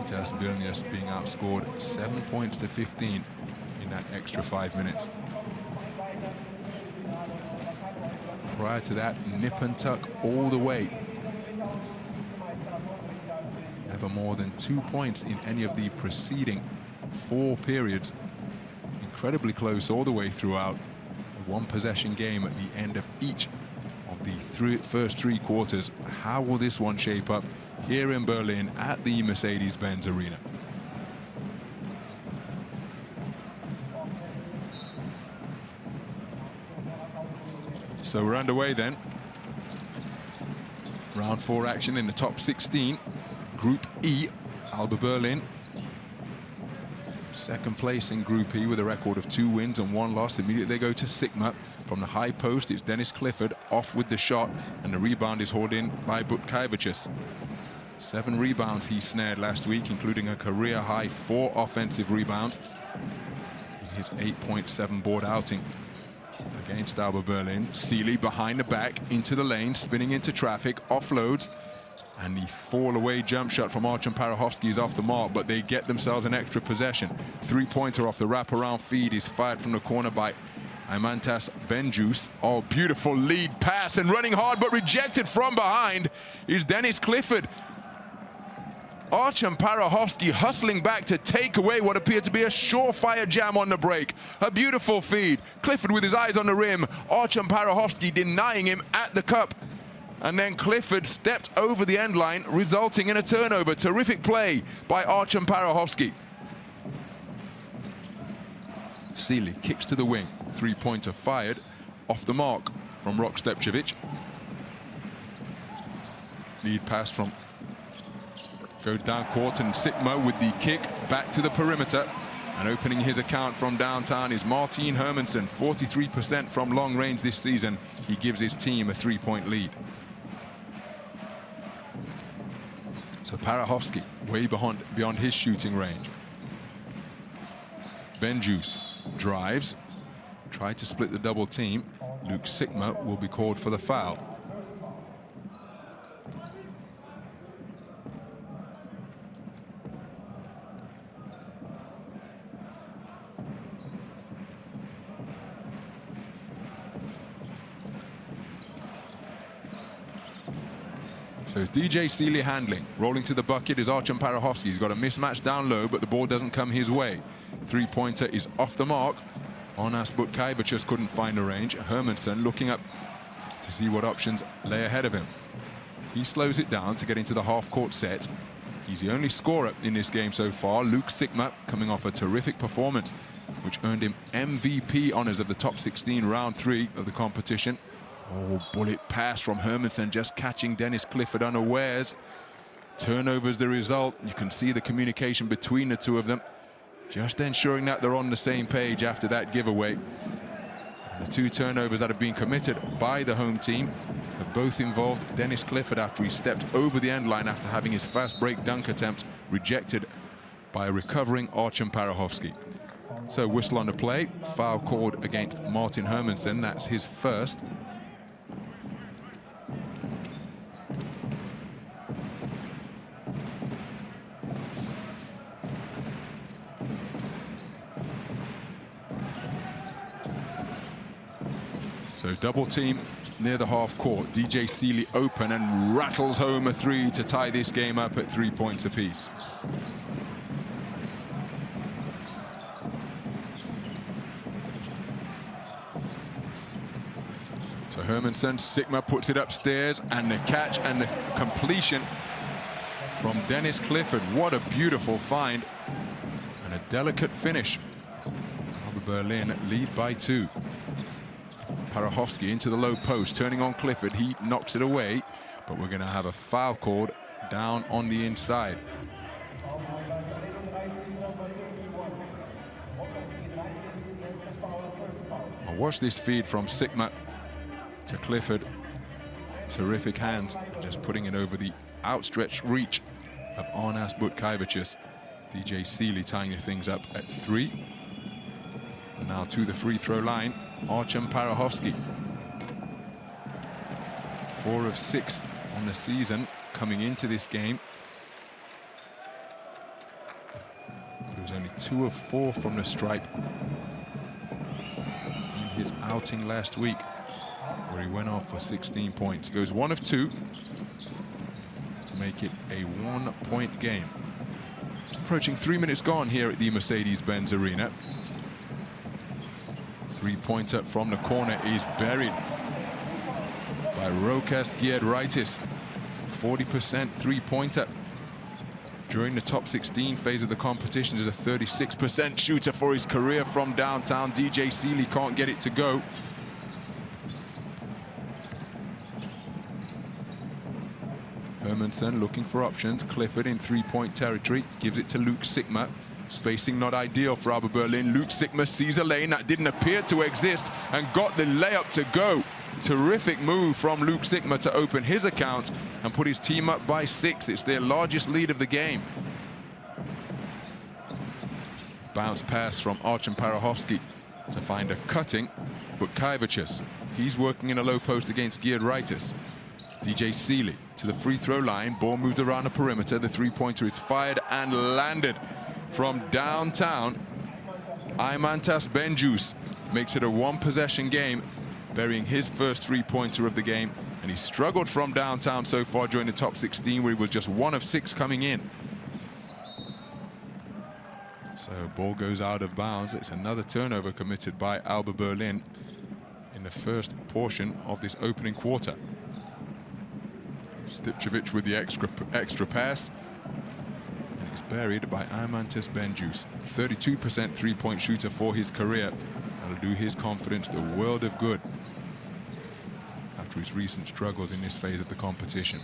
Rytas Vilnius being outscored 7 points to 15 in that extra 5 minutes. Prior to that, nip and tuck all the way. Never more than 2 points in any of the preceding 4 periods. Incredibly close all the way throughout. A one-possession game at the end of each of the first 3 quarters. How will this one shape up here in Berlin at the Mercedes-Benz Arena? So we're underway then. Round 4 action in the top 16. Group E, ALBA Berlin. Second place in Group E with a record of 2 wins and 1 loss. Immediately they go to Sigma. From the high post, it's Dennis Clifford off with the shot, and the rebound is hauled in by Butkiewicz. 7 rebounds he snared last week, including a career-high 4 offensive rebounds in his 8.7 board outing against ALBA Berlin. Seeley behind the back, into the lane, spinning into traffic, offloads, and the fall-away jump shot from Archon Parahovsky is off the mark, but they get themselves an extra possession. 3-pointer off the wraparound feed is fired from the corner by Hermannsson Benjus. Oh, beautiful lead pass, and running hard but rejected from behind is Dennis Clifford. Archon Parahovsky hustling back to take away what appeared to be a surefire jam on the break. A beautiful feed. Clifford with his eyes on the rim. Archon Parahovsky denying him at the cup. And then Clifford stepped over the end line, resulting in a turnover. Terrific play by Archon Parahovsky. Seeley kicks to the wing. 3-pointer fired off the mark from Rok Stipčević. Lead pass from goes down court, and Sigma with the kick back to the perimeter. And opening his account from downtown is Martin Hermannsson. 43% from long range this season. He gives his team a 3-point lead. So Parahovsky way beyond his shooting range. Benjus drives, tried to split the double team. Luke Sigma will be called for the foul. So it's DJ Seeley handling. Rolling to the bucket is Archon Parahovsky. He's got a mismatch down low, but the ball doesn't come his way. 3-pointer is off the mark. Onas Butkiewicz just couldn't find the range. Hermannsson looking up to see what options lay ahead of him. He slows it down to get into the half-court set. He's the only scorer in this game so far. Luke Sigma coming off a terrific performance, which earned him MVP honors of the top 16 round 3 of the competition. Oh, bullet pass from Hermannsson, just catching Dennis Clifford unawares. Turnovers the result. You can see the communication between the two of them, just ensuring that they're on the same page after that giveaway. And the 2 turnovers that have been committed by the home team have both involved Dennis Clifford after he stepped over the end line after having his fast break dunk attempt rejected by a recovering Archon Parahovsky. So whistle on the play, foul called against Martin Hermannsson. That's his first. So double team near the half court. DJ Seeley open and rattles home a 3 to tie this game up at 3 points apiece. So Hermannsson, Sigma puts it upstairs, and the catch and the completion from Dennis Clifford. What a beautiful find and a delicate finish. ALBA Berlin lead by 2. Parahovsky into the low post, turning on Clifford. He knocks it away, but we're going to have a foul called down on the inside. Now watch this feed from Sigma to Clifford. Terrific hands, and just putting it over the outstretched reach of Onas Butkiewicz. DJ Seeley tying the things up at 3. And now to the free throw line, Archon Parahovsky. 4 of 6 on the season coming into this game. was only 2 of 4 from the stripe in his outing last week, where he went off for 16 points. He goes 1 of 2 to make it a 1-point game. Just approaching 3 minutes gone here at the Mercedes-Benz Arena. 3-pointer from the corner is buried by Rytas. 40% 3-pointer. During the top 16 phase of the competition, is a 36% shooter for his career from downtown. DJ Seeley can't get it to go. Hermannsson looking for options. Clifford in 3-point territory, gives it to Luke Sikma. Spacing not ideal for ALBA Berlin. Luke Sikma sees a lane that didn't appear to exist and got the layup to go. Terrific move from Luke Sikma to open his account and put his team up by 6. It's their largest lead of the game. Bounce pass from Archon Parahovsky to find a cutting Butkaevicius. He's working in a low post against geared Rytas. DJ Seeley to the free throw line. Ball moves around the perimeter. The 3-pointer is fired and landed from downtown. Hermannsson Benjus makes it a 1-possession game, burying his first 3-pointer of the game. And he struggled from downtown so far during the top 16, where he was just 1 of 6 coming in. So ball goes out of bounds. It's another turnover committed by ALBA Berlin in the first portion of this opening quarter. Stipčević with the extra pass. And it's buried by Hermannsson Benjus. 32% 3-point shooter for his career. That'll do his confidence the world of good after his recent struggles in this phase of the competition.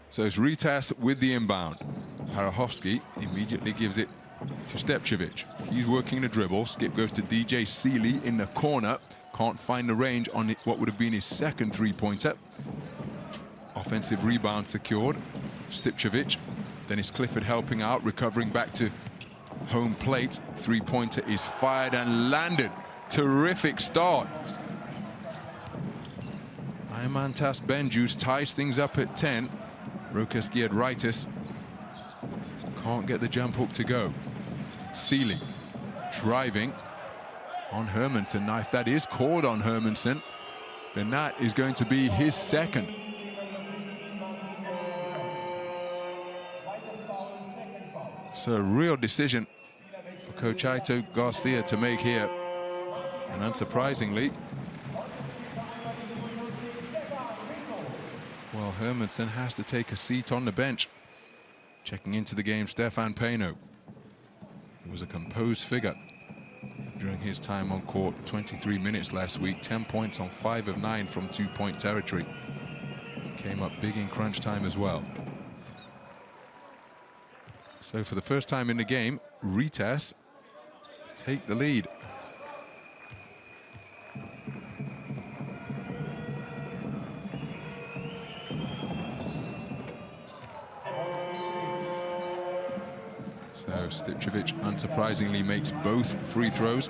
So it's Rytas with the inbound. Parahovsky immediately gives it to Stipčević. He's working the dribble. Skip goes to DJ Seeley in the corner. Can't find the range on what would have been his second 3-pointer. Offensive rebound secured. Stipčević. Dennis Clifford helping out, recovering back to home plate. 3-pointer is fired and landed. Terrific start. Hermannsson Benjus ties things up at 10. Rokas geared Rytas can't get the jump hook to go. Seeley driving on Hermannsson. Now, if that is called on Hermannsson, then that is going to be his second. So a real decision for Coach Aito Garcia to make here. And unsurprisingly, well, Hermannsson has to take a seat on the bench. Checking into the game, Stefan Peno. He was a composed figure during his time on court. 23 minutes last week, 10 points on 5 of 9 from 2-point territory. Came up big in crunch time as well. So for the first time in the game, Rytas take the lead. So Stipčević unsurprisingly makes both free throws.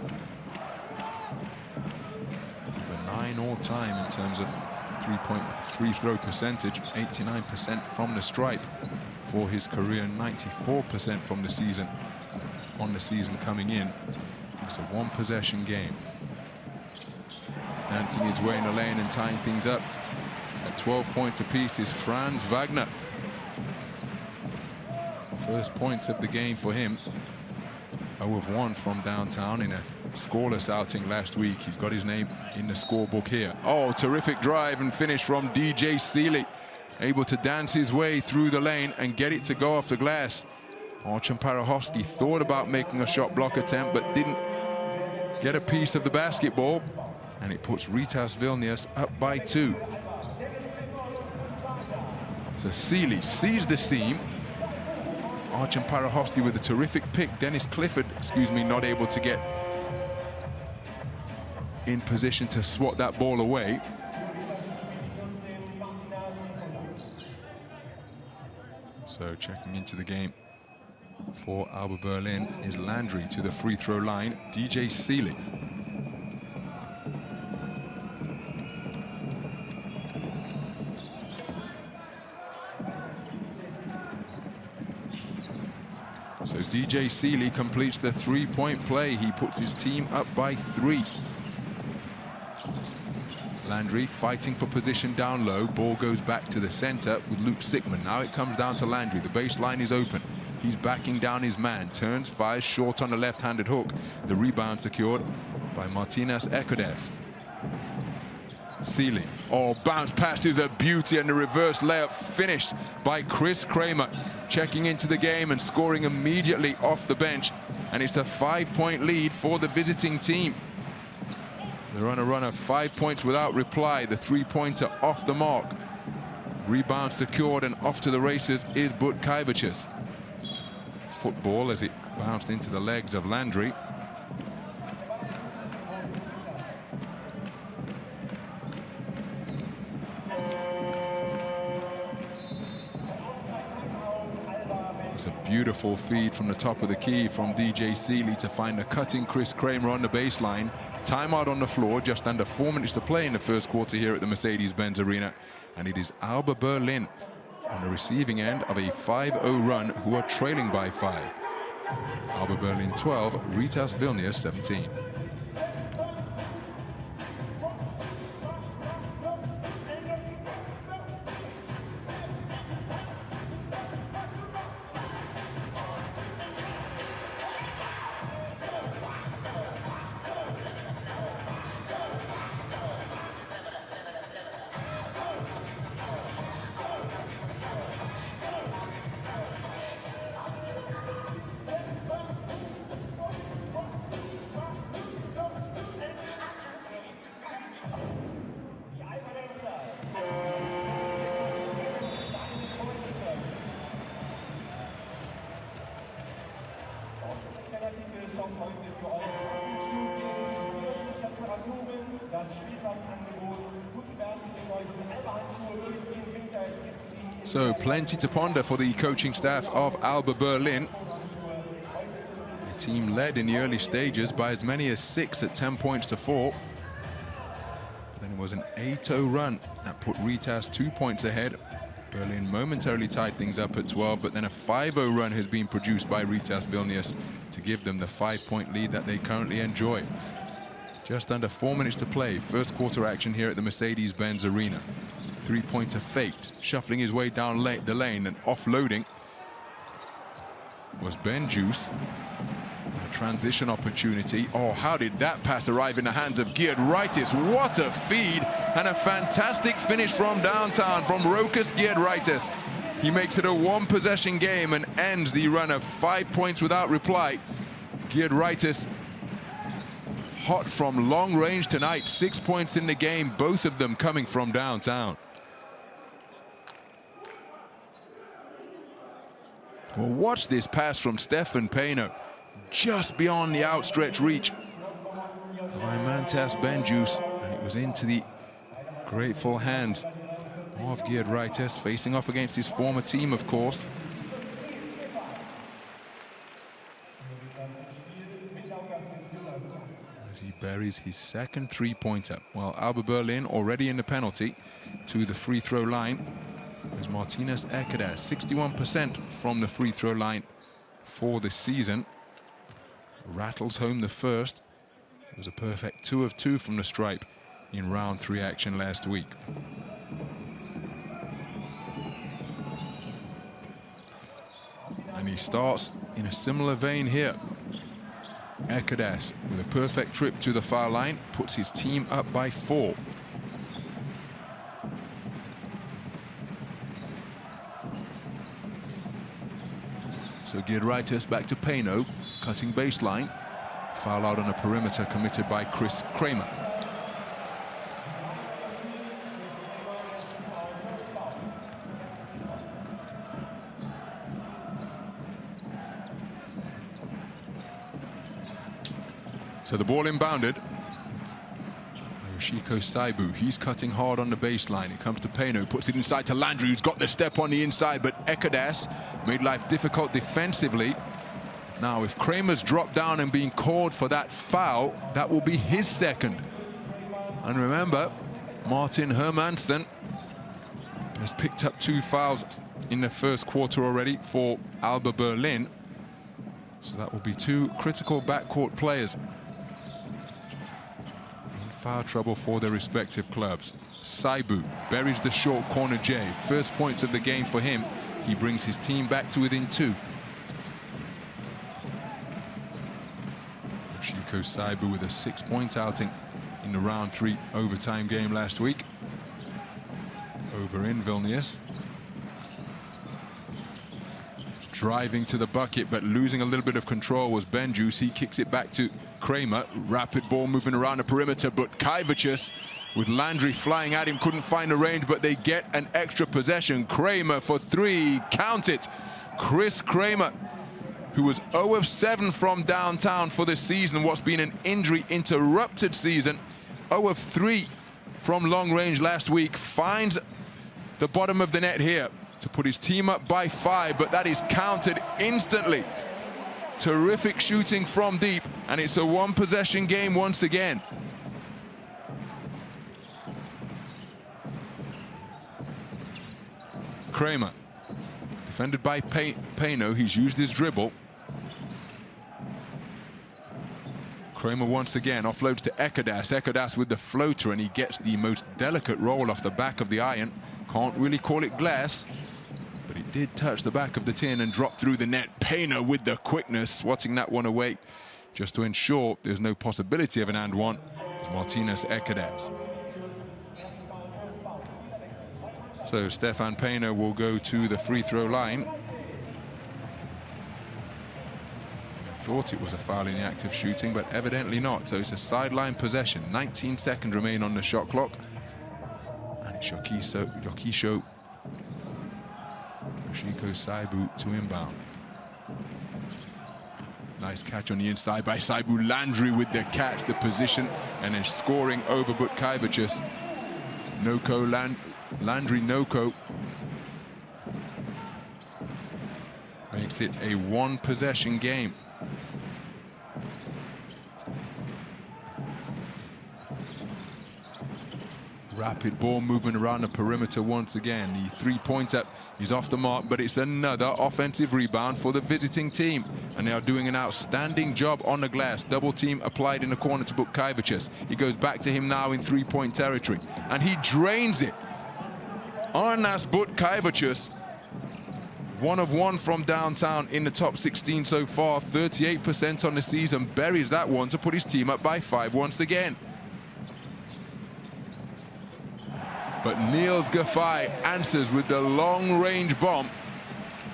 Over 9 all time in terms of 3-point free throw percentage. 89% from the stripe for his career, 94% from the season. On the season coming in, it's a 1-possession game. Dancing his way in the lane and tying things up at 12 points apiece is Franz Wagner. First points of the game for him. 0 of 1 from downtown in a scoreless outing last week. He's got his name in the scorebook here. Oh, terrific drive and finish from DJ Seeley. Able to dance his way through the lane and get it to go off the glass. Archon Parahovsky thought about making a shot block attempt, but didn't get a piece of the basketball. And it puts Rytas Vilnius up by 2. So Seeley sees the seam. Archon Parahovsky with a terrific pick. Dennis Clifford, not able to get in position to swat that ball away. So checking into the game for ALBA Berlin is Landry to the free throw line, DJ Seeley. So DJ Seeley completes the three-point play. He puts his team up by 3. Landry fighting for position down low. Ball goes back to the center with Luke Sickman. Now it comes down to Landry. The baseline is open. He's backing down his man. Turns, fires short on the left-handed hook. The rebound secured by Martinez Ecodes. Seeley. Oh, bounce pass is a beauty, and the reverse layup finished by Chris Kramer. Checking into the game and scoring immediately off the bench. And it's a 5-point lead for the visiting team. They're on a run of 5 points without reply. The three-pointer off the mark. Rebound secured, and off to the races is Butkaevicius. Football as it bounced into the legs of Landry. It's a beautiful feed from the top of the key from DJ Seeley to find a cutting Chris Kramer on the baseline. Timeout on the floor, just under 4 minutes to play in the first quarter here at the Mercedes-Benz Arena. And it is ALBA Berlin on the receiving end of a 5-0 run, who are trailing by 5. ALBA Berlin 12, Rytas Vilnius 17. So plenty to ponder for the coaching staff of ALBA Berlin. The team led in the early stages by as many as 6 at 10 points to 4. Then it was an 8-0 run that put Rytas 2 points ahead. Berlin momentarily tied things up at 12, but then a 5-0 run has been produced by Rytas Vilnius to give them the 5-point lead that they currently enjoy. Just under 4 minutes to play. First quarter action here at the Mercedes-Benz Arena. Three-pointer faked, shuffling his way down the lane, and offloading was Ben Juice. A transition opportunity. Oh, how did that pass arrive in the hands of Geert Rytas? What a feed, and a fantastic finish from downtown from Rokas Geert Rytas. He makes it a 1-possession game and ends the run of 5 points without reply. Geert Rytas hot from long range tonight. 6 points in the game, both of them coming from downtown. Well, watch this pass from Stefan Peno, just beyond the outstretched reach by Mantas Benjus, and it was into the grateful hands of Geert Rytas, facing off against his former team, of course. As he buries his second three-pointer. Well, ALBA Berlin already in the penalty to the free throw line. As Martinez Ecodes, 61% from the free throw line for the season. Rattles home the first. It was a perfect 2 of 2 from the stripe in round 3 action last week. And he starts in a similar vein here. Ecodes with a perfect trip to the foul line, puts his team up by 4. So Geert Rytas back to Peno, cutting baseline. Foul out on the perimeter committed by Chris Kramer. So the ball inbounded. Yoshiko Saibu, he's cutting hard on the baseline. It comes to Peno, puts it inside to Landry, who's got the step on the inside, but Ekadas made life difficult defensively. Now, if Kramer's dropped down and being called for that foul, that will be his second. And remember, Martin Hermannsson has picked up 2 fouls in the first quarter already for ALBA Berlin. So that will be 2 critical backcourt players in foul trouble for their respective clubs. Saibu buries the short corner J. First points of the game for him. He brings his team back to within 2. Yoshiko Saibu with a 6-point outing in the round 3 overtime game last week over in Vilnius. Driving to the bucket, but losing a little bit of control was Benjus. He kicks it back to Kramer. Rapid ball moving around the perimeter, but Kivicius with Landry flying at him, couldn't find the range, but they get an extra possession. Kramer for 3, count it. Chris Kramer, who was 0 of 7 from downtown for this season, what's been an injury-interrupted season. 0 of 3 from long range last week, finds the bottom of the net here to put his team up by 5, but that is counted instantly. Terrific shooting from deep, and it's a 1-possession game once again. Kramer, defended by Peno, he's used his dribble. Kramer once again offloads to Ekadas. Ekadas with the floater, and he gets the most delicate roll off the back of the iron. Can't really call it glass, but it did touch the back of the tin and drop through the net. Pena with the quickness, swatting that one away just to ensure there's no possibility of an and one. It's Martinez Ekadas. So Stefan Pena will go to the free throw line. Thought it was a foul in the act of shooting, but evidently not. So it's a sideline possession. 19 seconds remain on the shot clock. And it's Yoshiko Saibu to inbound. Nice catch on the inside by Saibu. Landry with the catch, the position, and then scoring over Butkevicius. Landry Noko makes it a 1-possession game. Rapid ball movement around the perimeter once again. The 3-pointer is off the mark, but it's another offensive rebound for the visiting team. And they are doing an outstanding job on the glass. Double team applied in the corner to Butkevicius. He goes back to him now in 3-point territory, and he drains it. Arnas Butkevicius, 1 of 1 from downtown in the top 16 so far, 38% on the season, buries that one to put his team up by 5 once again. But Niels Gaffay answers with the long-range bomb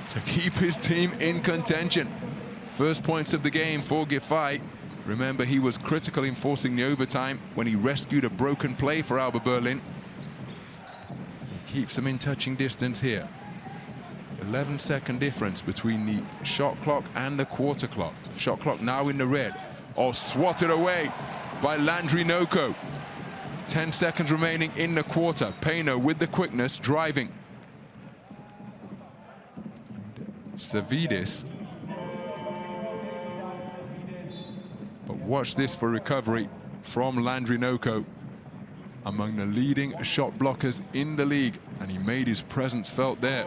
to keep his team in contention. First points of the game for Gaffay. Remember, he was critical in forcing the overtime when he rescued a broken play for ALBA Berlin. He keeps them in touching distance here. 11-second difference between the shot clock and the quarter clock. Shot clock now in the red. Oh, swatted away by Landry Noko. 10 seconds remaining in the quarter. Peno with the quickness, driving. Savidis. But watch this for recovery from Landry Noko. Among the leading shot blockers in the league, and he made his presence felt there.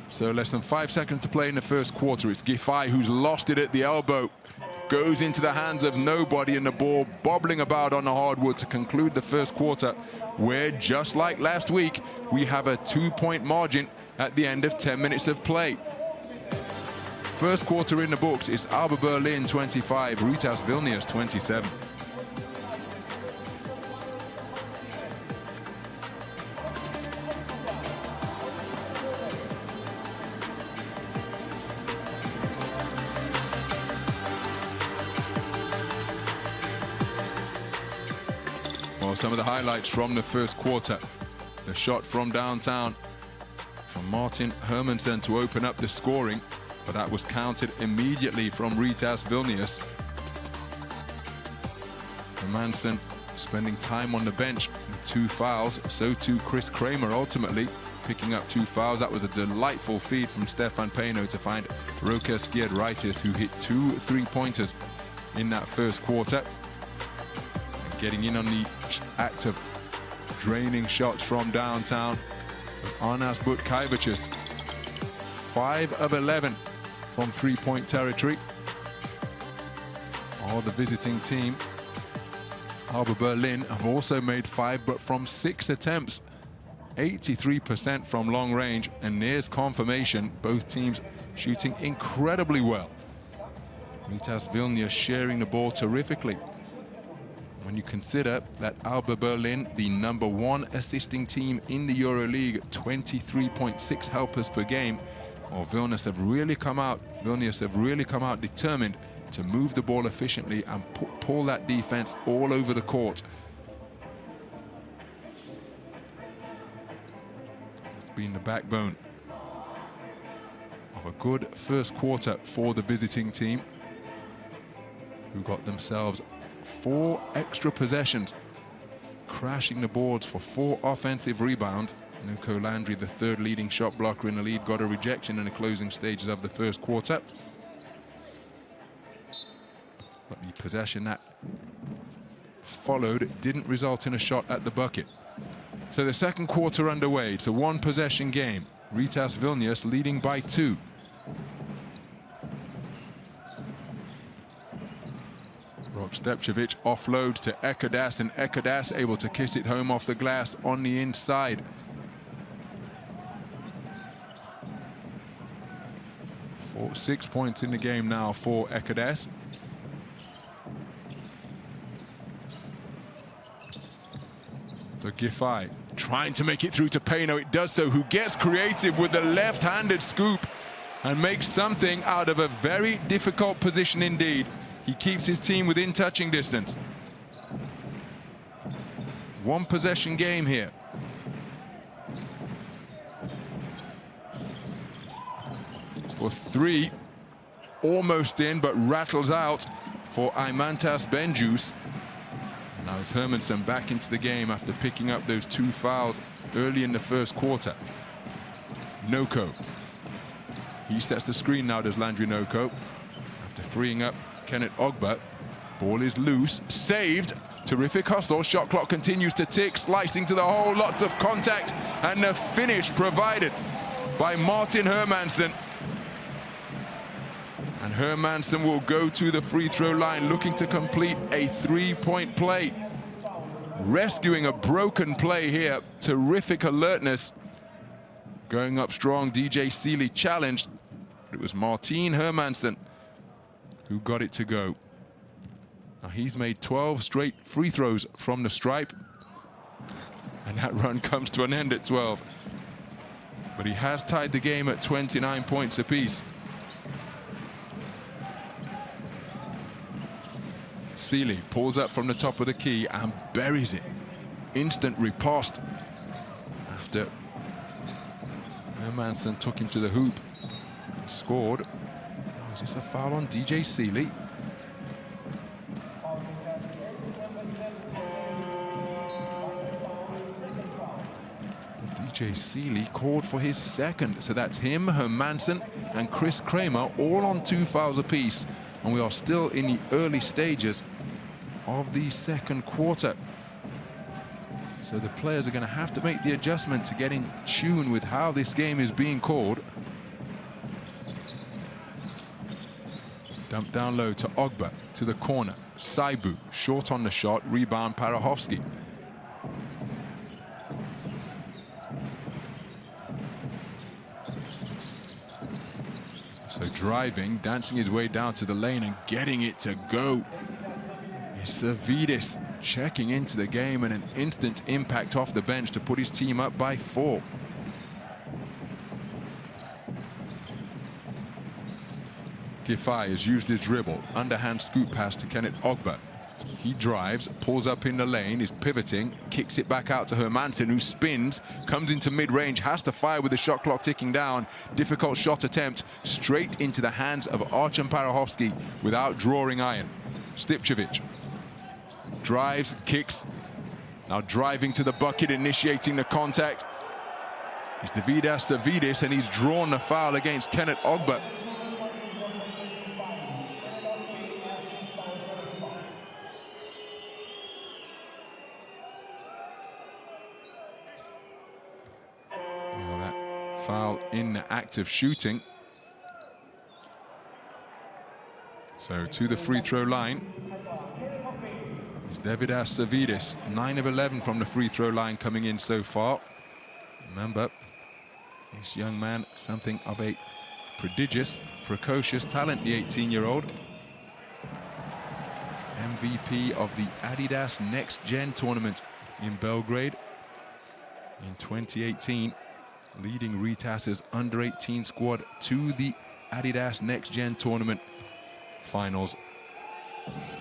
So less than 5 seconds to play in the first quarter. It's Giffey who's lost it at the elbow. Goes into the hands of nobody, and the ball bobbling about on the hardwood to conclude the first quarter, where, just like last week, we have a 2-point margin at the end of 10 minutes of play. First quarter in the books is ALBA Berlin 25, Rytas Vilnius 27. Well, some of the highlights from the first quarter. The shot from downtown from Martin Hermannsson to open up the scoring, but that was countered immediately from Rytas Vilnius. Hermannsson spending time on the bench with 2 fouls, so too Chris Kramer ultimately picking up 2 fouls. That was a delightful feed from Stefan Peno to find Rokas Rytas, who hit 2 3-pointers in that first quarter. And getting in on the act of draining shots from downtown, Arnas Butkevicius, 5 of 11 from 3-point territory. All the visiting team, ALBA Berlin, have also made 5, but from 6 attempts. 83% from long range, and there's confirmation. Both teams shooting incredibly well. Rytas Vilnius sharing the ball terrifically. When you consider that ALBA Berlin, the #1 assisting team in the EuroLeague, 23.6 helpers per game, well, Vilnius have really come out determined to move the ball efficiently and pull that defense all over the court. It's been the backbone of a good first quarter for the visiting team, who got themselves 4 extra possessions, crashing the boards for 4 offensive rebounds. Nuko Landry, the 3rd leading shot blocker in the league, got a rejection in the closing stages of the first quarter. But the possession that followed didn't result in a shot at the bucket. So the second quarter underway. It's a 1-possession game. Rytas Vilnius leading by 2. Stipčević offloads to Ekadas, and Ekadas able to kiss it home off the glass on the inside. For 6 points in the game now for Ekadas. So Giffey trying to make it through to Peno. It does so, who gets creative with the left-handed scoop and makes something out of a very difficult position indeed. He keeps his team within touching distance. 1-possession game here. For 3, almost in, but rattles out for Aimantas Benjus. Now it's Hermannsson back into the game after picking up those 2 fouls early in the first quarter. Noko. He sets the screen now, does Landry Noko. After freeing up Kenneth Ogba. Ball is loose, saved. Terrific hustle. Shot clock continues to tick, slicing to the hole. Lots of contact, and the finish provided by Martin Hermannsson. And Hermannsson will go to the free throw line, looking to complete a 3-point play. Rescuing a broken play here. Terrific alertness. Going up strong. DJ Seeley challenged. But it was Martin Hermannsson who got it to go. Now he's made 12 straight free throws from the stripe, and that run comes to an end at 12. But he has tied the game at 29 points apiece. Seeley pulls up from the top of the key and buries it. Instant riposte after Hermannsson took him to the hoop and scored. Oh, is this a foul on DJ Seeley? DJ Seeley called for his 2nd. So that's him, Hermannsson, and Chris Kramer, all on 2 fouls apiece. And we are still in the early stages of the second quarter. So the players are going to have to make the adjustment to get in tune with how this game is being called. Dump down low to Ogba, to the corner. Saibu, short on the shot, rebound Parahovsky. So driving, dancing his way down to the lane and getting it to go. It's Servidis checking into the game, and an instant impact off the bench to put his team up by 4. Giffey has used his dribble. Underhand scoop pass to Kenneth Ogba. He drives, pulls up in the lane, is pivoting, kicks it back out to Hermannsson, who spins, comes into mid-range, has to fire with the shot clock ticking down. Difficult shot attempt, straight into the hands of Artem Parahovsky without drawing iron. Stipčević drives, kicks, now driving to the bucket, initiating the contact. It's Rytas Vilnius, and he's drawn the foul against Kenneth Ogba. Foul in the act of shooting. So to the free throw line is Rytas Vilnius, 9 of 11 from the free throw line coming in so far. Remember, this young man, something of a prodigious, precocious talent, the 18-year-old. MVP of the Adidas Next Gen tournament in Belgrade in 2018. Leading Rytas's under-18 squad to the Adidas Next Gen tournament finals.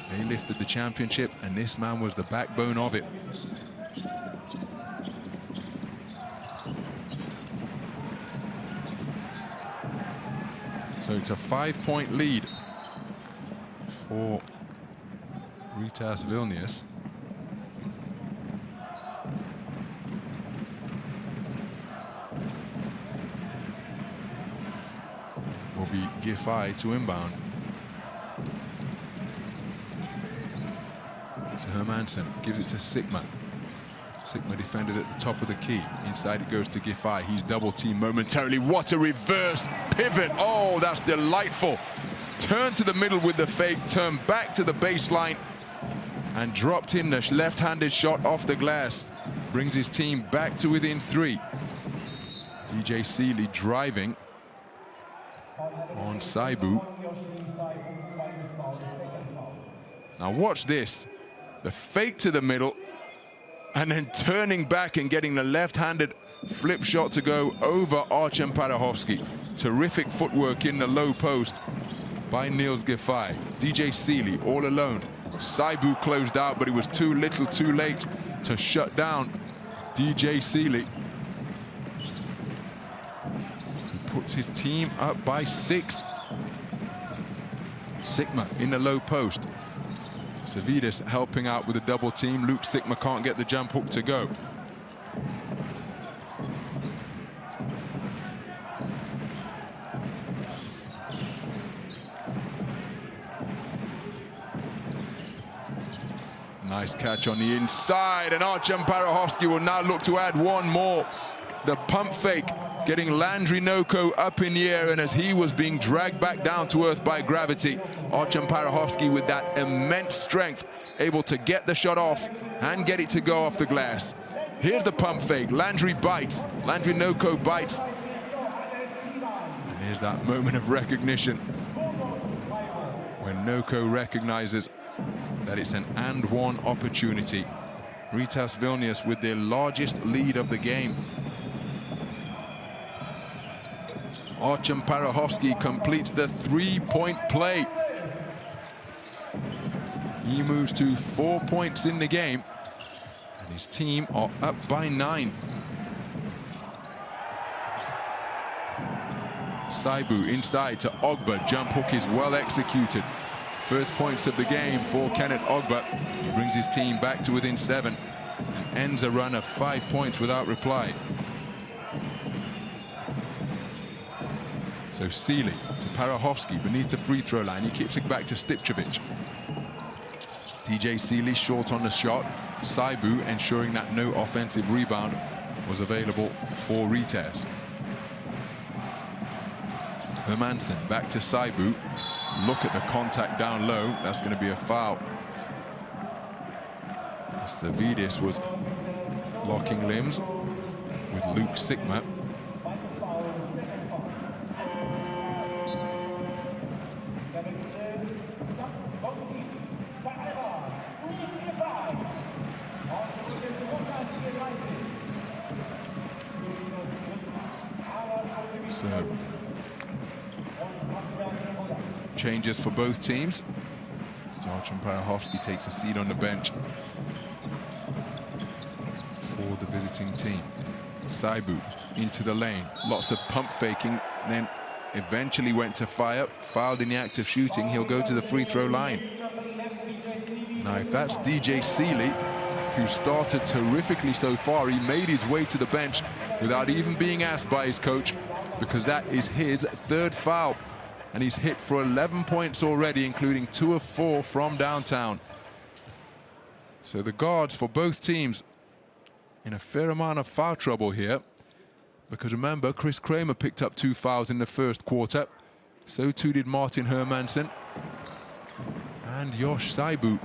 They lifted the championship, and this man was the backbone of it. So it's a 5-point lead for Rytas Vilnius. Will be Giffey to inbound. So Hermannsson gives it to Sigma. Sigma defended at the top of the key. Inside it goes to Giffey. He's double teamed momentarily. What a reverse pivot. Oh, that's delightful. Turn to the middle with the fake, turn back to the baseline, and dropped in the left-handed shot off the glass. Brings his team back to within 3. DJ Seeley driving on Saibu. Now watch this. The fake to the middle, and then turning back and getting the left-handed flip shot to go over Artem Parahovsky. Terrific footwork in the low post by Niels Giffey. DJ Seeley all alone. Saibu closed out, but it was too little too late to shut down DJ Seeley. He puts his team up by 6. Sigma in the low post. Savidis helping out with a double team. Luke Sigma can't get the jump hook to go. Nice catch on the inside, and Artem Parahovsky will now look to add one more. The pump fake, getting Landry Noko up in the air, and as he was being dragged back down to earth by gravity, Artem Parahovsky with that immense strength, able to get the shot off and get it to go off the glass. Here's the pump fake. Landry bites. Landry Noko bites. And here's that moment of recognition when Noko recognizes that it's an and-one opportunity. Rytas Vilnius with their largest lead of the game. Artem Parahovsky completes the 3-point play. He moves to 4 points in the game, and his team are up by 9. Saibu inside to Ogba. Jump hook is well executed. First points of the game for Kenneth Ogba. He brings his team back to within 7 and ends a run of 5 points without reply. So Seeley to Parahovsky beneath the free throw line. He kicks it back to Stipčević. DJ Seeley short on the shot. Saibu ensuring that no offensive rebound was available for Rytas. Hermannsson back to Saibu. Look at the contact down low. That's going to be a foul. Savidis was locking limbs with Luke Sigma. So changes for both teams. Archon Parahovsky takes a seat on the bench for the visiting team. Saibu into the lane, lots of pump faking, then eventually went to fire, fouled in the act of shooting. He'll go to the free throw line. Now, if that's DJ Seeley, who started terrifically so far, he made his way to the bench without even being asked by his coach, because that is his third foul. And he's hit for 11 points already, including 2 of 4 from downtown. So the guards for both teams in a fair amount of foul trouble here, because remember, Chris Kramer picked up 2 fouls in the first quarter. So too did Martin Hermannsson and Josh Saibu.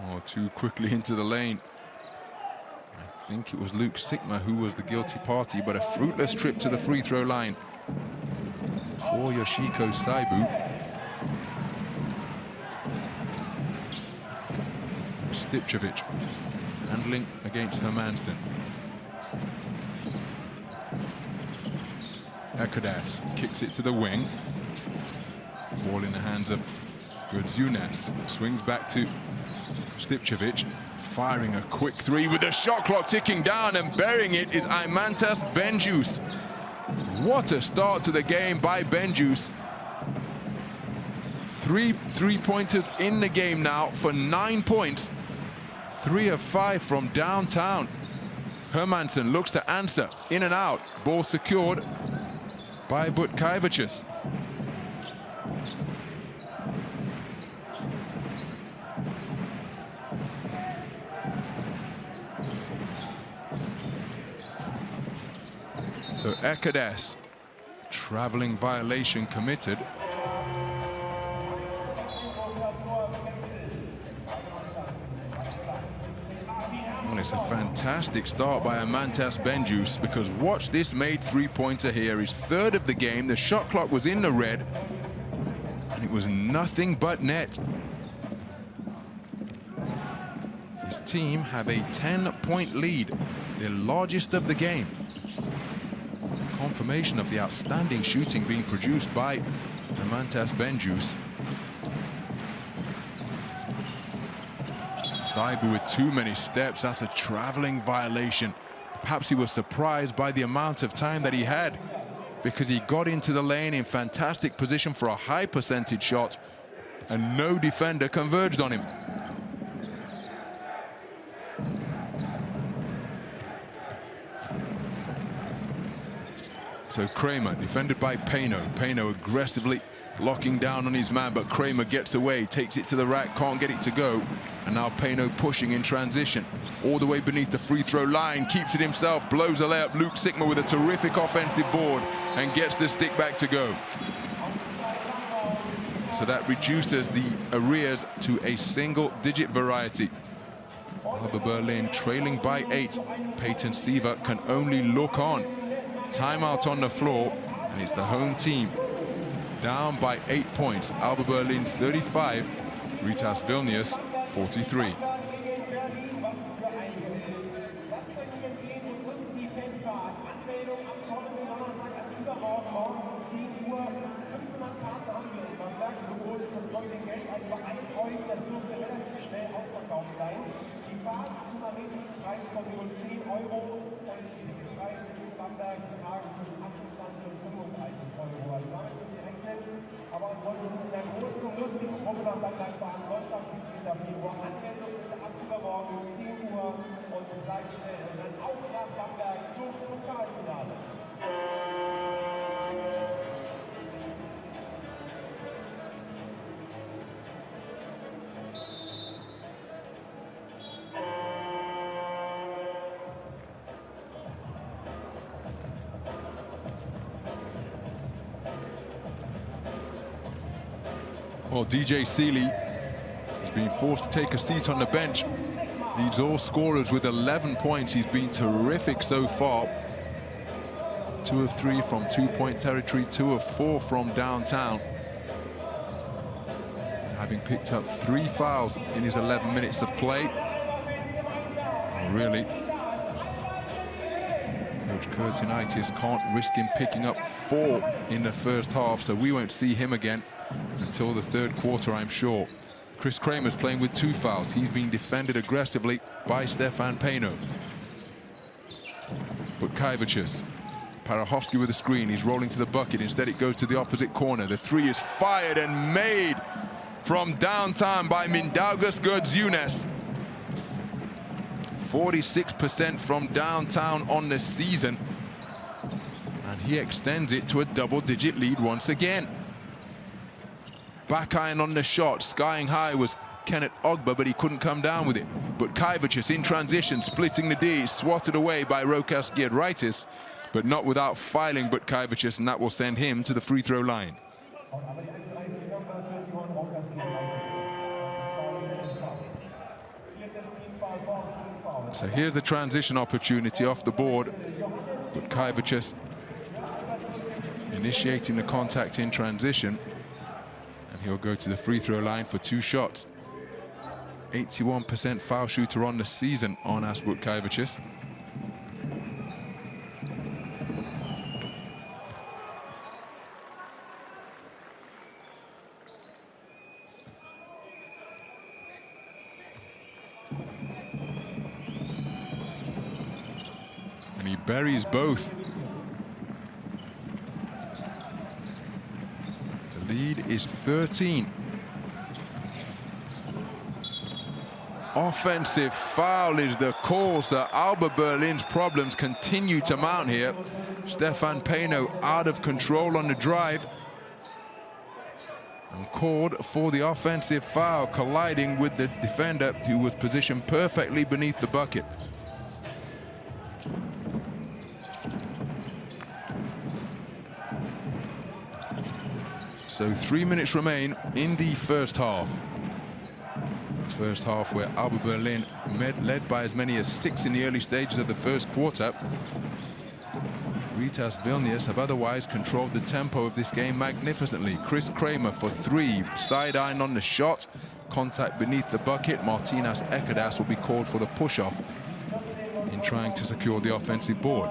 Oh, too quickly into the lane. I think it was Luke Sigma who was the guilty party, but a fruitless trip to the free throw line for Yoshiko Saibu. Stipčević handling against Hermannsson. Ekadas kicks it to the wing. Ball in the hands of Gudzunas. Swings back to Stipčević, firing a quick 3 with the shot clock ticking down, and burying it is Eimantas Benjus. What a start to the game by Benjus. 3 3-pointers in the game now for 9 points. 3 of 5 from downtown. Hermannsson looks to answer, in and out. Ball secured by Butkevicius. So Ekadas, traveling violation committed. Well, it's a fantastic start by Eimantas Benjus, because watch this made 3-pointer here. His third of the game. The shot clock was in the red, and it was nothing but net. His team have a 10-point lead, their largest of the game. Confirmation of the outstanding shooting being produced by Eimantas Benjus. Saibu with too many steps. That's a traveling violation. Perhaps he was surprised by the amount of time that he had, because he got into the lane in fantastic position for a high percentage shot, and no defender converged on him. So Kramer, defended by Payno. Payno aggressively locking down on his man, but Kramer gets away, takes it to the rack, can't get it to go. And now Payno pushing in transition, all the way beneath the free throw line, keeps it himself, blows a layup. Luke Sigma with a terrific offensive board and gets the stick back to go. So that reduces the arrears to a single-digit variety. ALBA Berlin trailing by 8. Peyton Siva can only look on. Timeout on the floor, and it's the home team down by 8 points. ALBA Berlin 35, Rytas Vilnius 43. Aber ansonsten in der großen und lustigen Truppe nach Bamberg fahren, Sonntag, 17. Februar, Anmeldung bitte ab übermorgen 10 Uhr und seid schnell. Und dann auf nach Bamberg zum Pokalfinale. Well, DJ Seeley has been forced to take a seat on the bench. Leads all scorers with 11 points. He's been terrific so far. 2 of 3 from 2-point territory, 2 of 4 from downtown. having picked up 3 fouls in his 11 minutes of play. Really, Coach Kurtinaitis can't risk him picking up 4 in the first half, so we won't see him again until the third quarter, I'm sure. Chris Kramer's playing with 2 fouls. He's being defended aggressively by Stefan Pano. But Kajvicius, Parachowski with a screen, he's rolling to the bucket. Instead it goes to the opposite corner. The 3 is fired and made from downtown by Mindaugas Gudzunes. 46% from downtown on the season. And he extends it to a double-digit lead once again. Back iron on the shot, skying high was Kenneth Ogba, but he couldn't come down with it. But Kajvicius in transition, splitting the D, swatted away by Rytas Vilnius, but not without filing but Kajvicius, and that will send him to the free throw line. So here's the transition opportunity off the board, but Kajvicius initiating the contact in transition, and he'll go to the free throw line for 2 shots. 81% foul shooter on the season on Asbut Kajvicius. And he buries both. The lead is 13. Offensive foul is the call, so ALBA Berlin's problems continue to mount here. Stefan Pano out of control on the drive and called for the offensive foul, colliding with the defender who was positioned perfectly beneath the bucket. So 3 minutes remain in the first half. First half where ALBA Berlin led by as many as 6 in the early stages of the first quarter. Rytas Vilnius have otherwise controlled the tempo of this game magnificently. Chris Kramer for 3, side iron on the shot, contact beneath the bucket. Martinas Ekadas will be called for the push-off in trying to secure the offensive board.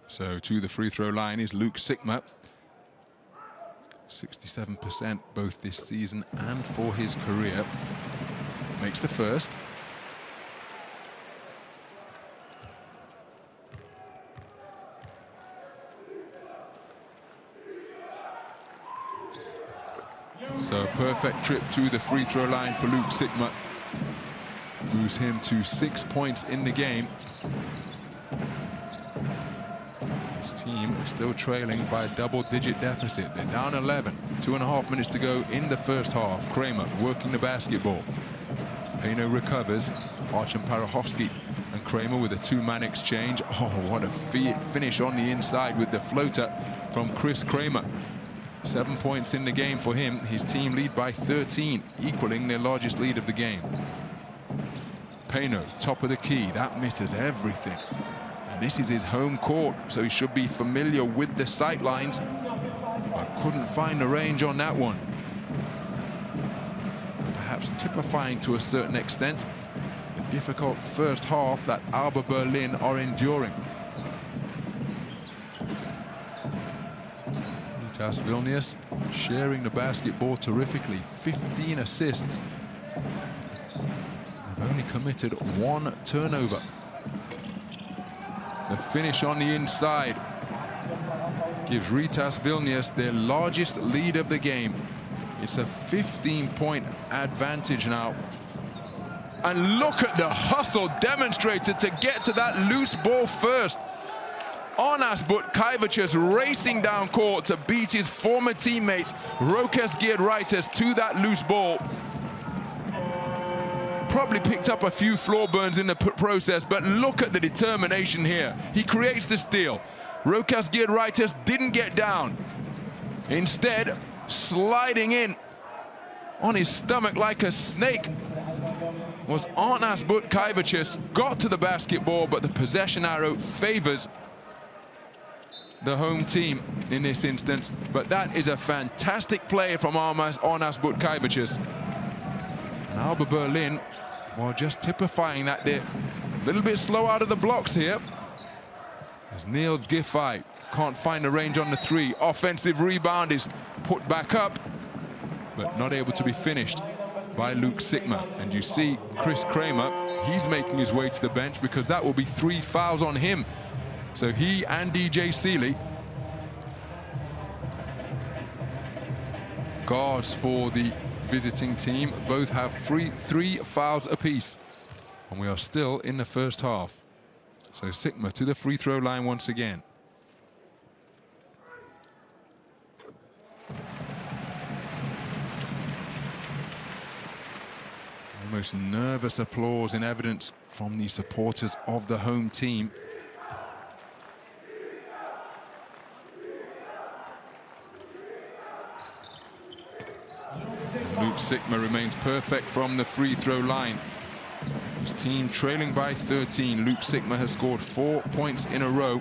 So to the free throw line is Luke Sigma. 67% both this season and for his career. Makes the first. So a perfect trip to the free throw line for Luke Sigma. Moves him to 6 points in the game. Team still trailing by a double-digit deficit. They're down 11. 2.5 minutes to go in the first half. Kramer working the basketball. Pano recovers. Archon Parachowski and Kramer with a 2-man exchange. Oh, what a finish on the inside with the floater from Chris Kramer. 7 points in the game for him. His team lead by 13, equaling their largest lead of the game. Pano, top of the key. That misses everything. This is his home court, so he should be familiar with the sight lines. I couldn't find the range on that one. Perhaps typifying to a certain extent the difficult first half that ALBA Berlin are enduring. Rytas Vilnius sharing the basketball terrifically. 15 assists. They've only committed 1 turnover. The finish on the inside gives Rytas Vilnius their largest lead of the game. It's a 15-point advantage now. And look at the hustle demonstrated to get to that loose ball first. Asbut Kajvicius racing down court to beat his former teammate Rytas to that loose ball. probably picked up a few floor burns in the process, but look at the determination here. He creates the steal. Rokas geared Rytas didn't get down. Instead, sliding in on his stomach like a snake was Arnas Butkaivicius. Got to the basketball, but the possession arrow favors the home team in this instance. But that is a fantastic play from Arnas Butkaivicius. And ALBA Berlin, well, just typifying that they're a little bit slow out of the blocks here. As Niels Giffey can't find the range on the three. Offensive rebound is put back up, but not able to be finished by Luke Sikma. And you see Chris Kramer, he's making his way to the bench because that will be 3 fouls on him. So he and DJ Seeley, guards for the visiting team, both have three fouls apiece. And we are still in the first half. So Sikma to the free throw line once again. Almost nervous applause in evidence from the supporters of the home team. Luke Sikma remains perfect from the free throw line. His team trailing by 13. Luke Sikma has scored 4 points in a row,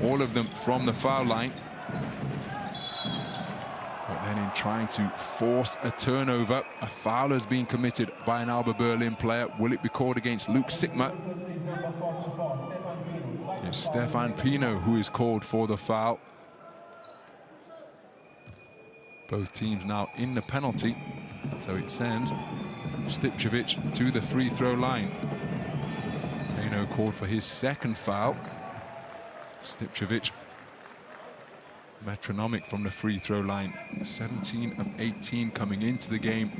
all of them from the foul line. But then in trying to force a turnover, a foul has been committed by an ALBA Berlin player. Will it be called against Luke Sikma? It's Stefan Pino who is called for the foul. Both teams now in the penalty, so it sends Stipčević to the free throw line. Pino called for his second foul. Stipčević metronomic from the free throw line. 17 of 18 coming into the game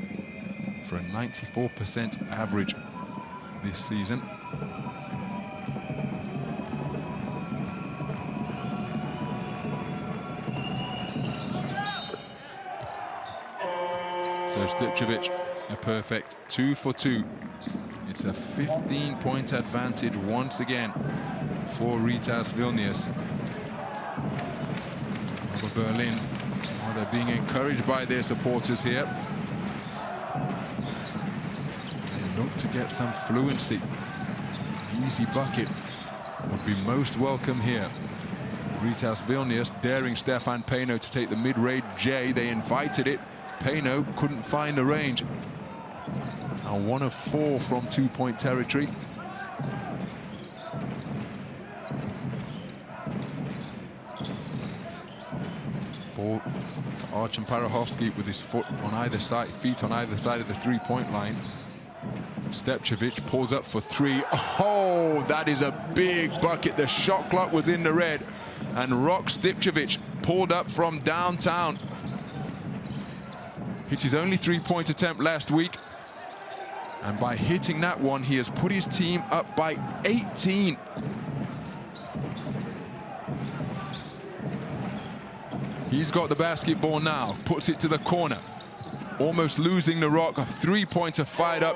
for a 94% average this season. So Stipčević, a perfect 2 for 2. It's a 15-point advantage once again for Rytas Vilnius. ALBA Berlin, oh, they're being encouraged by their supporters here. They look to get some fluency. Easy bucket would be most welcome here. Rytas Vilnius daring Stefan Pino to take the mid-range J. They invited it. Pino couldn't find the range. Now 1 of 4 from 2-point territory. Ball to Archon Parahovsky with his feet on either side of the 3-point line. Stipčević pulls up for 3. Oh, that is a big bucket. The shot clock was in the red, and Rok Stipčević pulled up from downtown. Hit his only 3-point attempt last week, and by hitting that one, he has put his team up by 18. He's got the basketball now, puts it to the corner, almost losing the rock. A 3-pointer fired up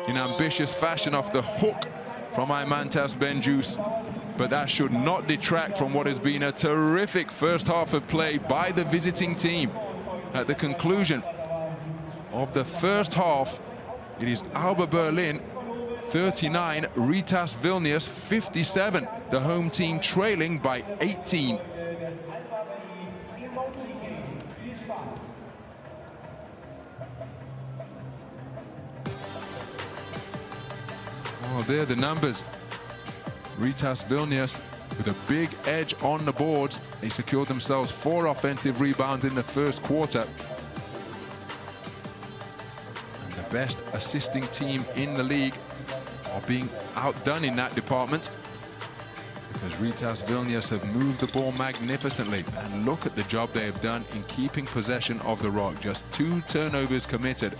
in ambitious fashion off the hook from Aimantas Benjus, but that should not detract from what has been a terrific first half of play by the visiting team. At the conclusion of the first half, it is ALBA Berlin 39, Rytas Vilnius 57. The home team trailing by 18. Oh, there are the numbers. Rytas Vilnius with a big edge on the boards. They secured themselves 4 offensive rebounds in the first quarter. Best assisting team in the league are being outdone in that department, because Rytas Vilnius have moved the ball magnificently, and look at the job they have done in keeping possession of the rock. Just 2 turnovers committed.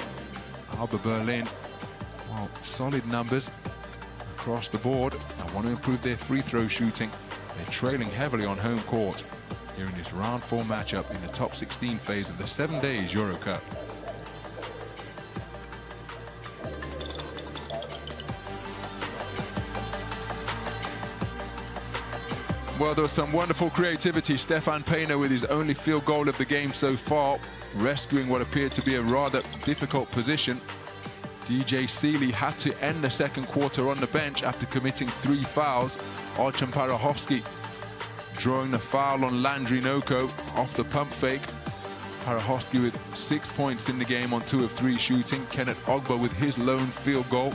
ALBA Berlin, well, solid numbers across the board. I want to improve their free throw shooting. They're trailing heavily on home court here in this round 4 matchup in the top 16 phase of the 7 days EuroCup. Well, there was some wonderful creativity. Stefan Payno with his only field goal of the game so far, rescuing what appeared to be a rather difficult position. DJ Seeley had to end the second quarter on the bench after committing 3 fouls. Artem Parahovsky drawing the foul on Landry Noko off the pump fake. Parahovsky with 6 points in the game on 2 of 3 shooting. Kenneth Ogba with his lone field goal.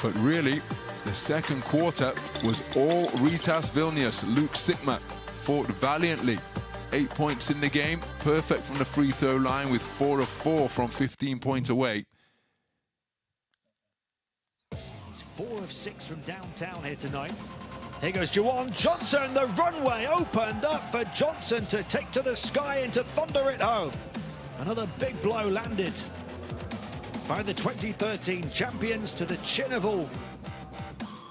But really, the second quarter was all Rytas Vilnius. Luke Sigma fought valiantly. 8 points in the game, perfect from the free throw line with 4 of 4 from 15 points away. He's 4 of 6 from downtown here tonight. Here goes Juwan Johnson. The runway opened up for Johnson to take to the sky and to thunder it home. Another big blow landed by the 2013 champions to the chin of all.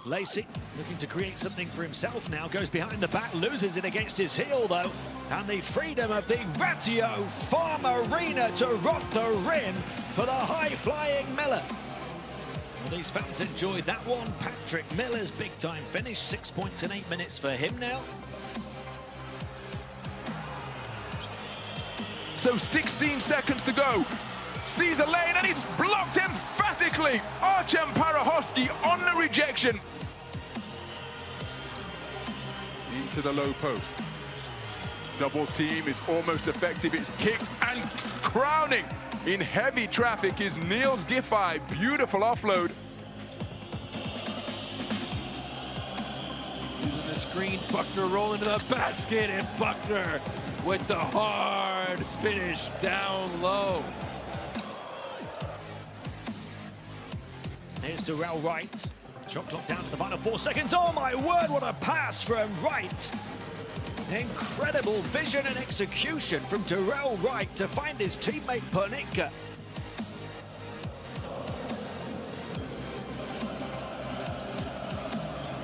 Lacey looking to create something for himself now, goes behind the back, loses it against his heel though, and the freedom of the Ratio Farm Arena to rock the rim for the high-flying Miller. Well, these fans enjoyed that one. Patrick Miller's big-time finish, 6 points in 8 minutes for him now. So 16 seconds to go. Sees a lane and it's blocked emphatically. Artem Parahovsky on the rejection. Into the low post. Double team is almost effective. It's kicked and crowning in heavy traffic is Niels Giffey. Beautiful offload. Using the screen, Buckner rolling to the basket, and Buckner with the hard finish down low. Here's Darrell Wright. Shot clock down to the final 4 seconds. Oh my word, what a pass from Wright. Incredible vision and execution from Darrell Wright to find his teammate Pernitka.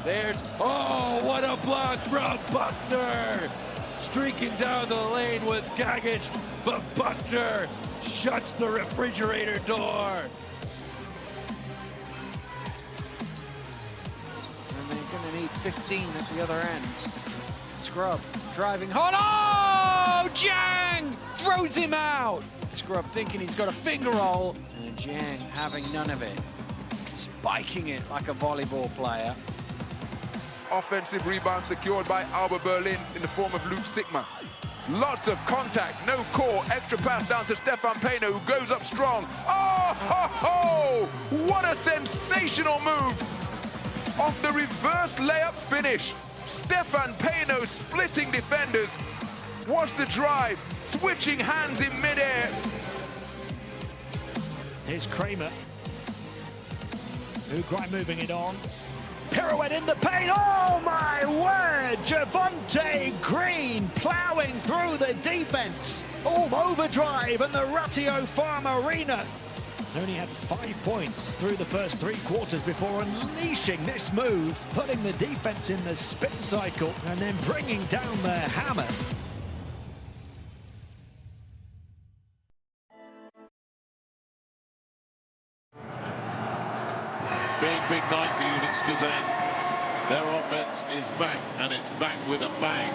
There's, oh, what a block from Buckner. Streaking down the lane was Gagic, but Buckner shuts the refrigerator door. And they're going to need 15 at the other end. Scrub driving hard. Oh, Jang throws him out. Scrub thinking he's got a finger roll, and Jang having none of it. Spiking it like a volleyball player. Offensive rebound secured by ALBA Berlin in the form of Luke Sigma. Lots of contact, no core, extra pass down to Stefan Payno, who goes up strong. Oh, ho, ho! What a sensational move! Off the reverse layup finish. Stefan Payno splitting defenders. Watch the drive, switching hands in midair. Here's Kramer. Ugrine moving it on. Pirouette in the paint. Oh my word! Javonte Green plowing through the defense. All overdrive in the Ratio Farm Arena. Only had 5 points through the first 3 quarters before unleashing this move, putting the defense in the spin cycle and then bringing down their hammer. Big night for Unix Kazan. Their offense is back, and it's back with a bang.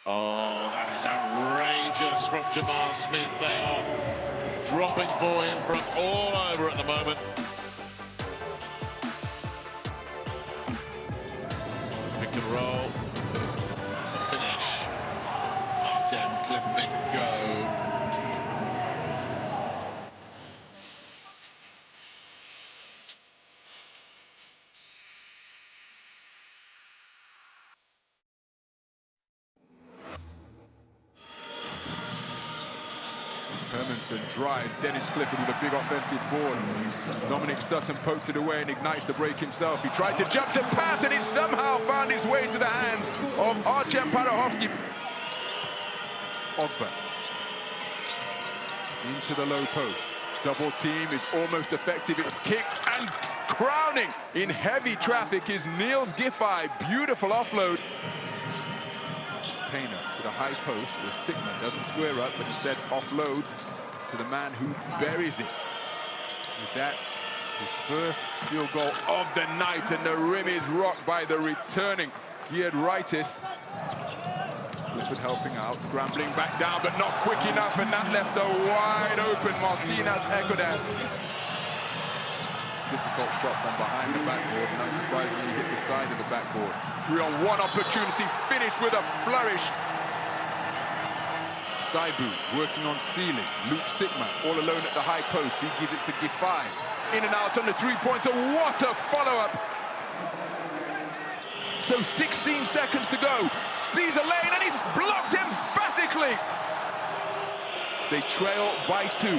Oh, that is outrageous from Jamar Smith. They are dropping for him from all over at the moment. Pick and roll. The finish. Attempt and go. Hermannsson drives, Dennis Clifford with a big offensive board. Dominic Sutton poked it away and ignites the break himself. He tried to jump to pass and it somehow found its way to the hands of Artem Parahovsky. Ogba into the low post. Double team is almost effective. It's kicked And crowning in heavy traffic is Niels Giffey. Beautiful offload. Payne to the high post where Sigma doesn't square up, but instead offloads to the man who buries it. With that, his first field goal of the night, and the rim is rocked by the returning Rytas. Clifford helping out, scrambling back down, but not quick enough, and that left a wide open Martínez Ecodas. Difficult shot from behind the backboard, and unsurprisingly hit the side of the backboard. 3-on-1 opportunity, finished with a flourish. Saibu working on Seeley. Luke Sigma all alone at the high post. He gives it to Giffey. In and out on the three-pointer. What a follow-up! So 16 seconds to go. Sees a lane and he's blocked emphatically. They trail by 2.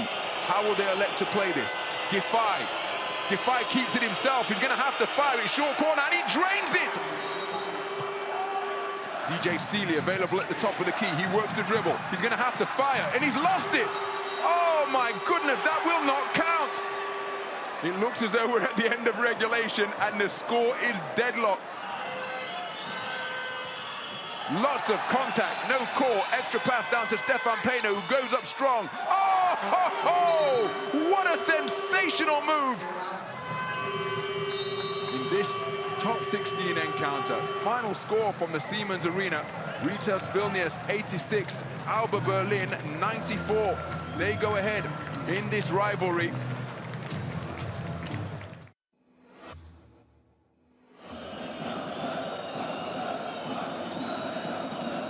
How will they elect to play this? Giffey keeps it himself. He's going to have to fire it short corner, and he drains it. DJ Seeley available at the top of the key. He works the dribble. He's going to have to fire, and he's lost it. Oh my goodness, that will not count. It looks as though we're at the end of regulation, and the score is deadlock. Lots of contact, no call. Extra pass down to Stefan Payne, who goes up strong. Oh, ho, ho! What a sensational move! In this top 16 encounter, final score from the Siemens Arena: Rytas Vilnius 86, ALBA Berlin 94. They go ahead in this rivalry.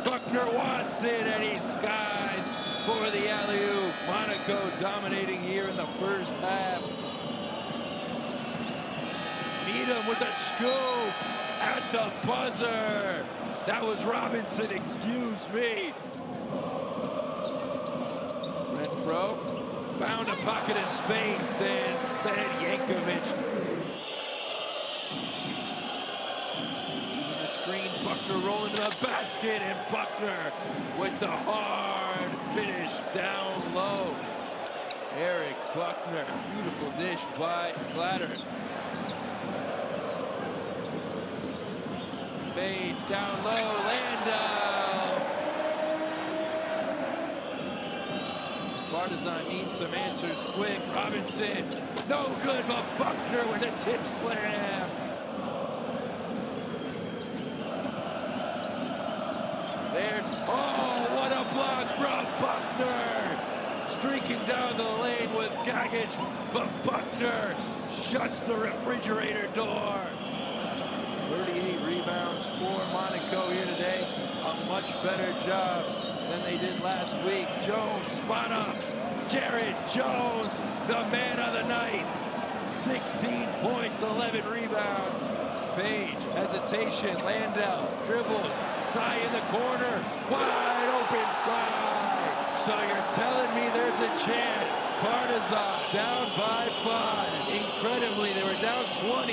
Buckner wants it, and he skies for the alley-oop. Monaco dominating here in the first half. Needham with a scoop at the buzzer. That was Robinson, excuse me. Renfro found a pocket of space, and then Yankovic. Screen, Buckner rolling to the basket, and Buckner with the hard finish down low. Eric Buckner, beautiful dish by Glatter. Page down low, Landau. Partizan needs some answers quick. Robinson, no good, but Buckner with a tip slam. There's, oh, what a block from Buckner! Streaking down the lane was Gagic, but Buckner shuts the refrigerator door. 38 rebounds for Monaco here today. A much better job than they did last week. Jones, spot up. Jared Jones, the man of the night. 16 points, 11 rebounds. Page, hesitation, Landau, dribbles, Sai in the corner, wide open side. So you're telling me there's a chance. Partizan down by 5. Incredibly, they were down 20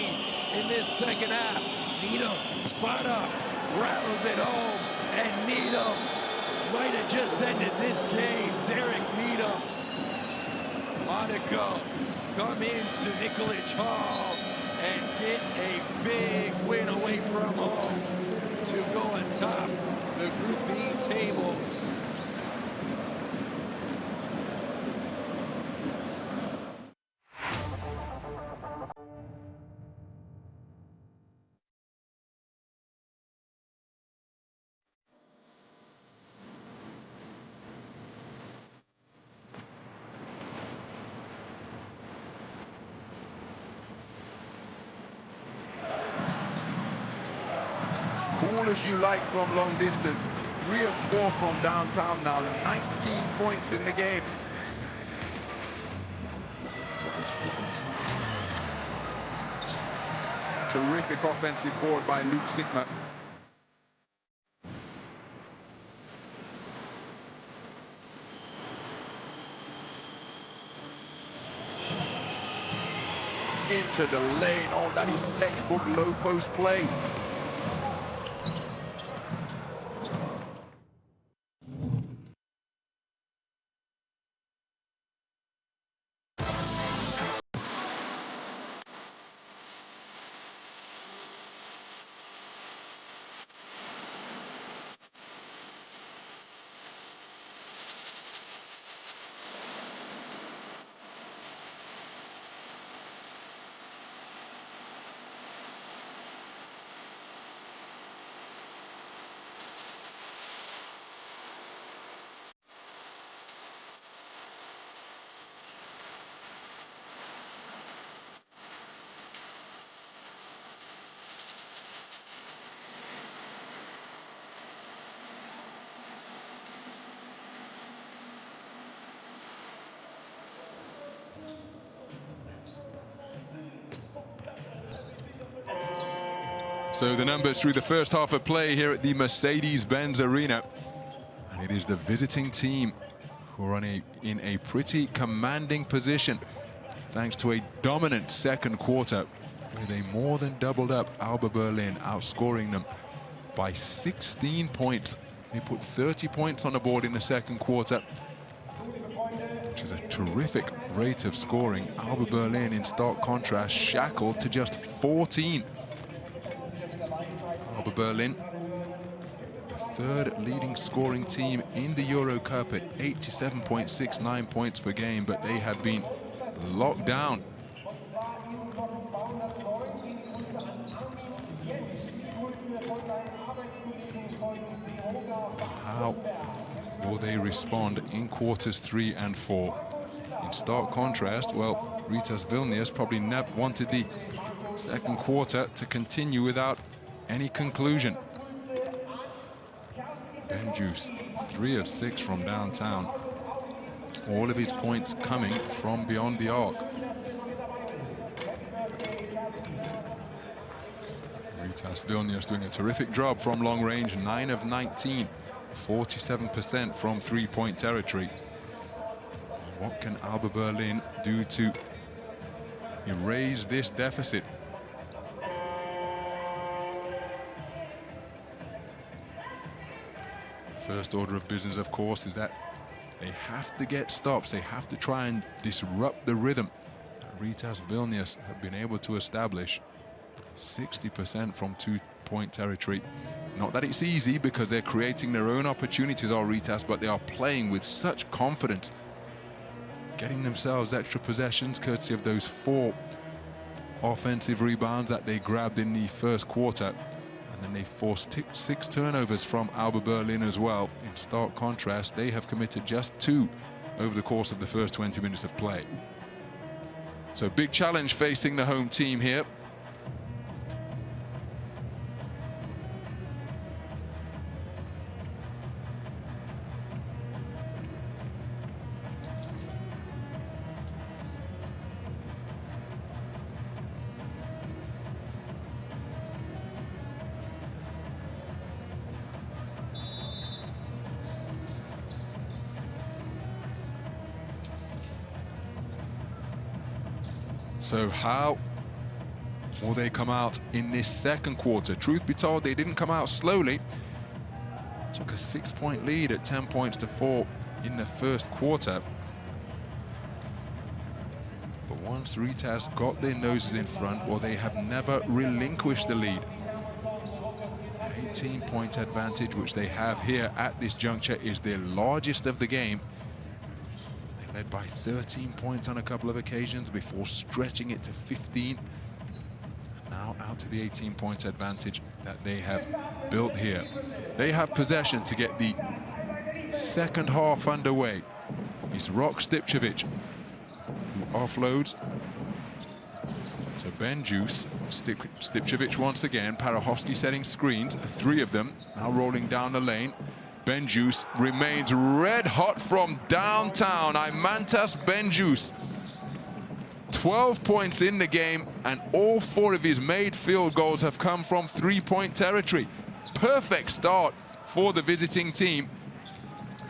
in this second half. Needham, spot up, rattles it home, and Needham might have just ended this game. Derek Needham. Monaco come into Nikolic Hall and get a big win away from home to go on top the Group B table. Cool as you like from long distance. 3 of 4 from downtown now. 19 points in the game. Terrific offensive board by Luke Sigma. Into the lane. Oh, that is textbook low post play. So the numbers through the first half of play here at the Mercedes-Benz Arena. And it is the visiting team who are in a pretty commanding position thanks to a dominant second quarter where they more than doubled up ALBA Berlin, outscoring them by 16 points. They put 30 points on the board in the second quarter, which is a terrific rate of scoring. ALBA Berlin, in stark contrast, shackled to just 14. ALBA Berlin, the third leading scoring team in the EuroCup at 87.69 points per game, but they have been locked down. How will they respond in quarters 3 and 4? In stark contrast, well, Rytas Vilnius probably never wanted the second quarter to continue without any conclusion. Benjus, 3 of 6 from downtown. All of his points coming from beyond the arc. Rytas Vilnius doing a terrific job from long range, 9 of 19, 47% from three-point territory. What can ALBA Berlin do to erase this deficit? First order of business, of course, is that they have to get stops. They have to try and disrupt the rhythm that Rytas Vilnius have been able to establish. 60% from two-point territory. Not that it's easy, because they're creating their own opportunities, our Rytas, but they are playing with such confidence, getting themselves extra possessions courtesy of those 4 offensive rebounds that they grabbed in the first quarter. And then they forced 6 turnovers from ALBA Berlin as well. In stark contrast, they have committed just 2 over the course of the first 20 minutes of play. So big challenge facing the home team here. So how will they come out in this second quarter? Truth be told, they didn't come out slowly. Took a 6-point lead at 10 points to 4 in the first quarter. But once Rytas got their noses in front, well, they have never relinquished the lead. An 18-point advantage, which they have here at this juncture, is their largest of the game. Led by 13 points on a couple of occasions before stretching it to 15. Now out to the 18 points advantage that they have built here. They have possession to get the second half underway. It's Stipčević who offloads to Benjus. Stipčević once again. Parachowski setting screens, 3 of them, now rolling down the lane. Benjus remains red hot from downtown. Hermannsson Benjus, 12 points in the game, and all 4 of his made field goals have come from three-point territory. Perfect start for the visiting team,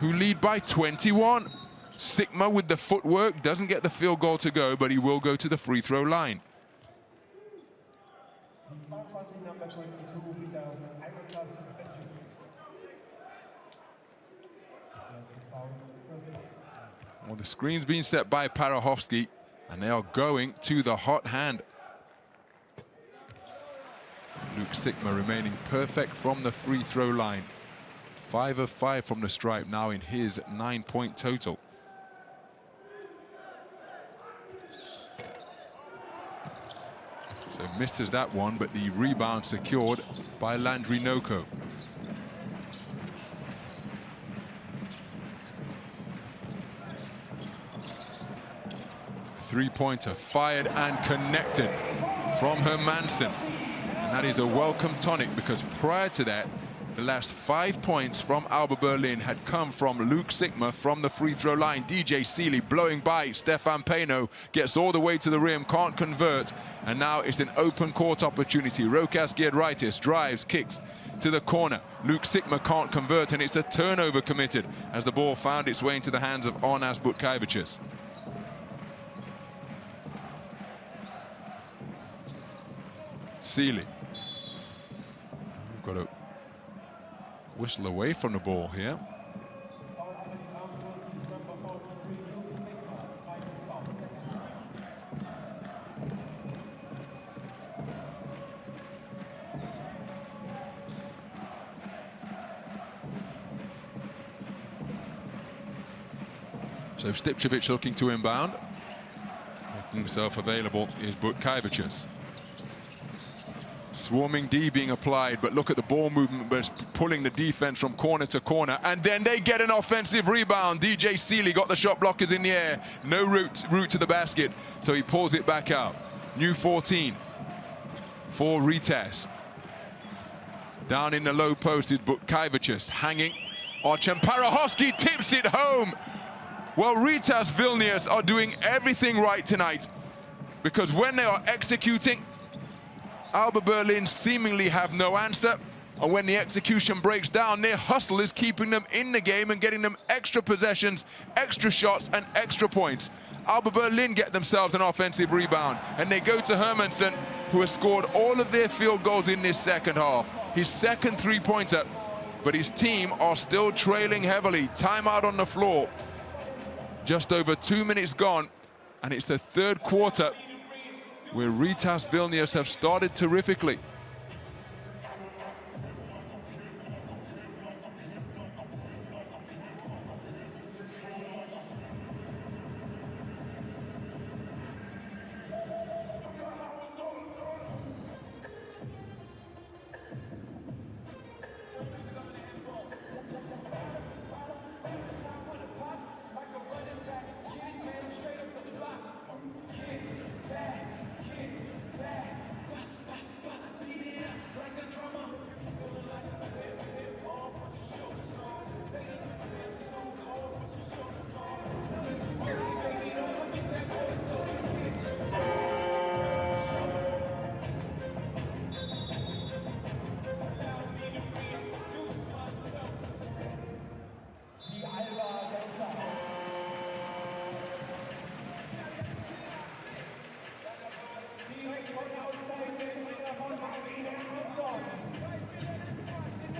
who lead by 21. Sigma with the footwork, doesn't get the field goal to go, but he will go to the free throw line. Well, the screen's been set by Parachowski, and they are going to the hot hand. Luke Sigma remaining perfect from the free throw line. 5 of 5 from the stripe now in his 9-point total. So misses that one, but the rebound secured by Landry Noko. Three-pointer fired and connected from Hermannsson. And that is a welcome tonic, because prior to that, The last 5 points from ALBA Berlin had come from Luke Sigma from the free throw line. DJ Seeley blowing by Stefan Peno, gets all the way to the rim, can't convert, and now it's an open court opportunity. Rytas Vilnius drives, kicks to the corner. Luke Sigma can't convert, and it's a turnover committed as the ball found its way into the hands of Arnas Butkevičius. Seeley. We've got a whistle away from the ball here. So Stipčević looking to inbound. Making himself available is Butkevičius. Swarming D being applied, but look at the ball movement, but it's pulling the defense from corner to corner, and then they get an offensive rebound. DJ Seeley got the shot blockers in the air, no route to the basket, so he pulls it back out. New 14 for Rytas. Down in the low post is Butkevičius hanging. Artem Parahovsky tips it home. Well, Rytas Vilnius are doing everything right tonight, because when they are executing, ALBA Berlin seemingly have no answer, and when the execution breaks down, their hustle is keeping them in the game and getting them extra possessions, extra shots, and extra points. ALBA Berlin get themselves an offensive rebound, and they go to Hermannsson, who has scored all of their field goals in this second half. His second three-pointer, but his team are still trailing heavily. Timeout on the floor. Just over 2 minutes gone, and it's the third quarter where Rytas Vilnius have started terrifically.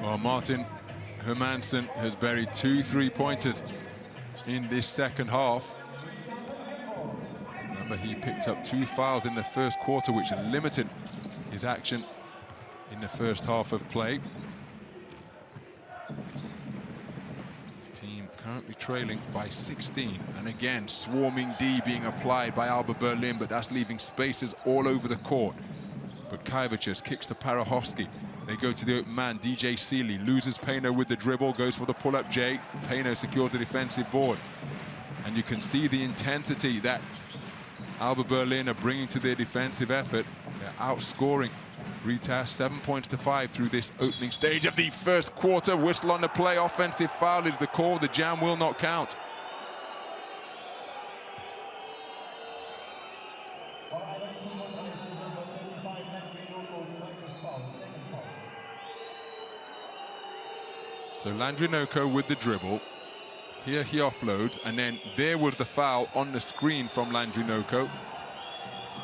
Well, Martin Hermannsson has buried 2 3-pointers in this second half. Remember, he picked up 2 fouls in the first quarter, which limited his action in the first half of play. His team currently trailing by 16. And again, swarming D being applied by ALBA Berlin, but that's leaving spaces all over the court. But Butkevičius kicks to Parahovsky. They go to the open man. DJ Seeley loses Peno with the dribble, goes for the pull-up J. Peno secured the defensive board. And you can see the intensity that ALBA Berlin are bringing to their defensive effort. They're outscoring Rytas 7 points to 5 through this opening stage of the first quarter. Whistle on the play. Offensive foul is the call. The jam will not count. So Landrinoko with the dribble. Here he offloads, and then there was the foul on the screen from Landrinoko.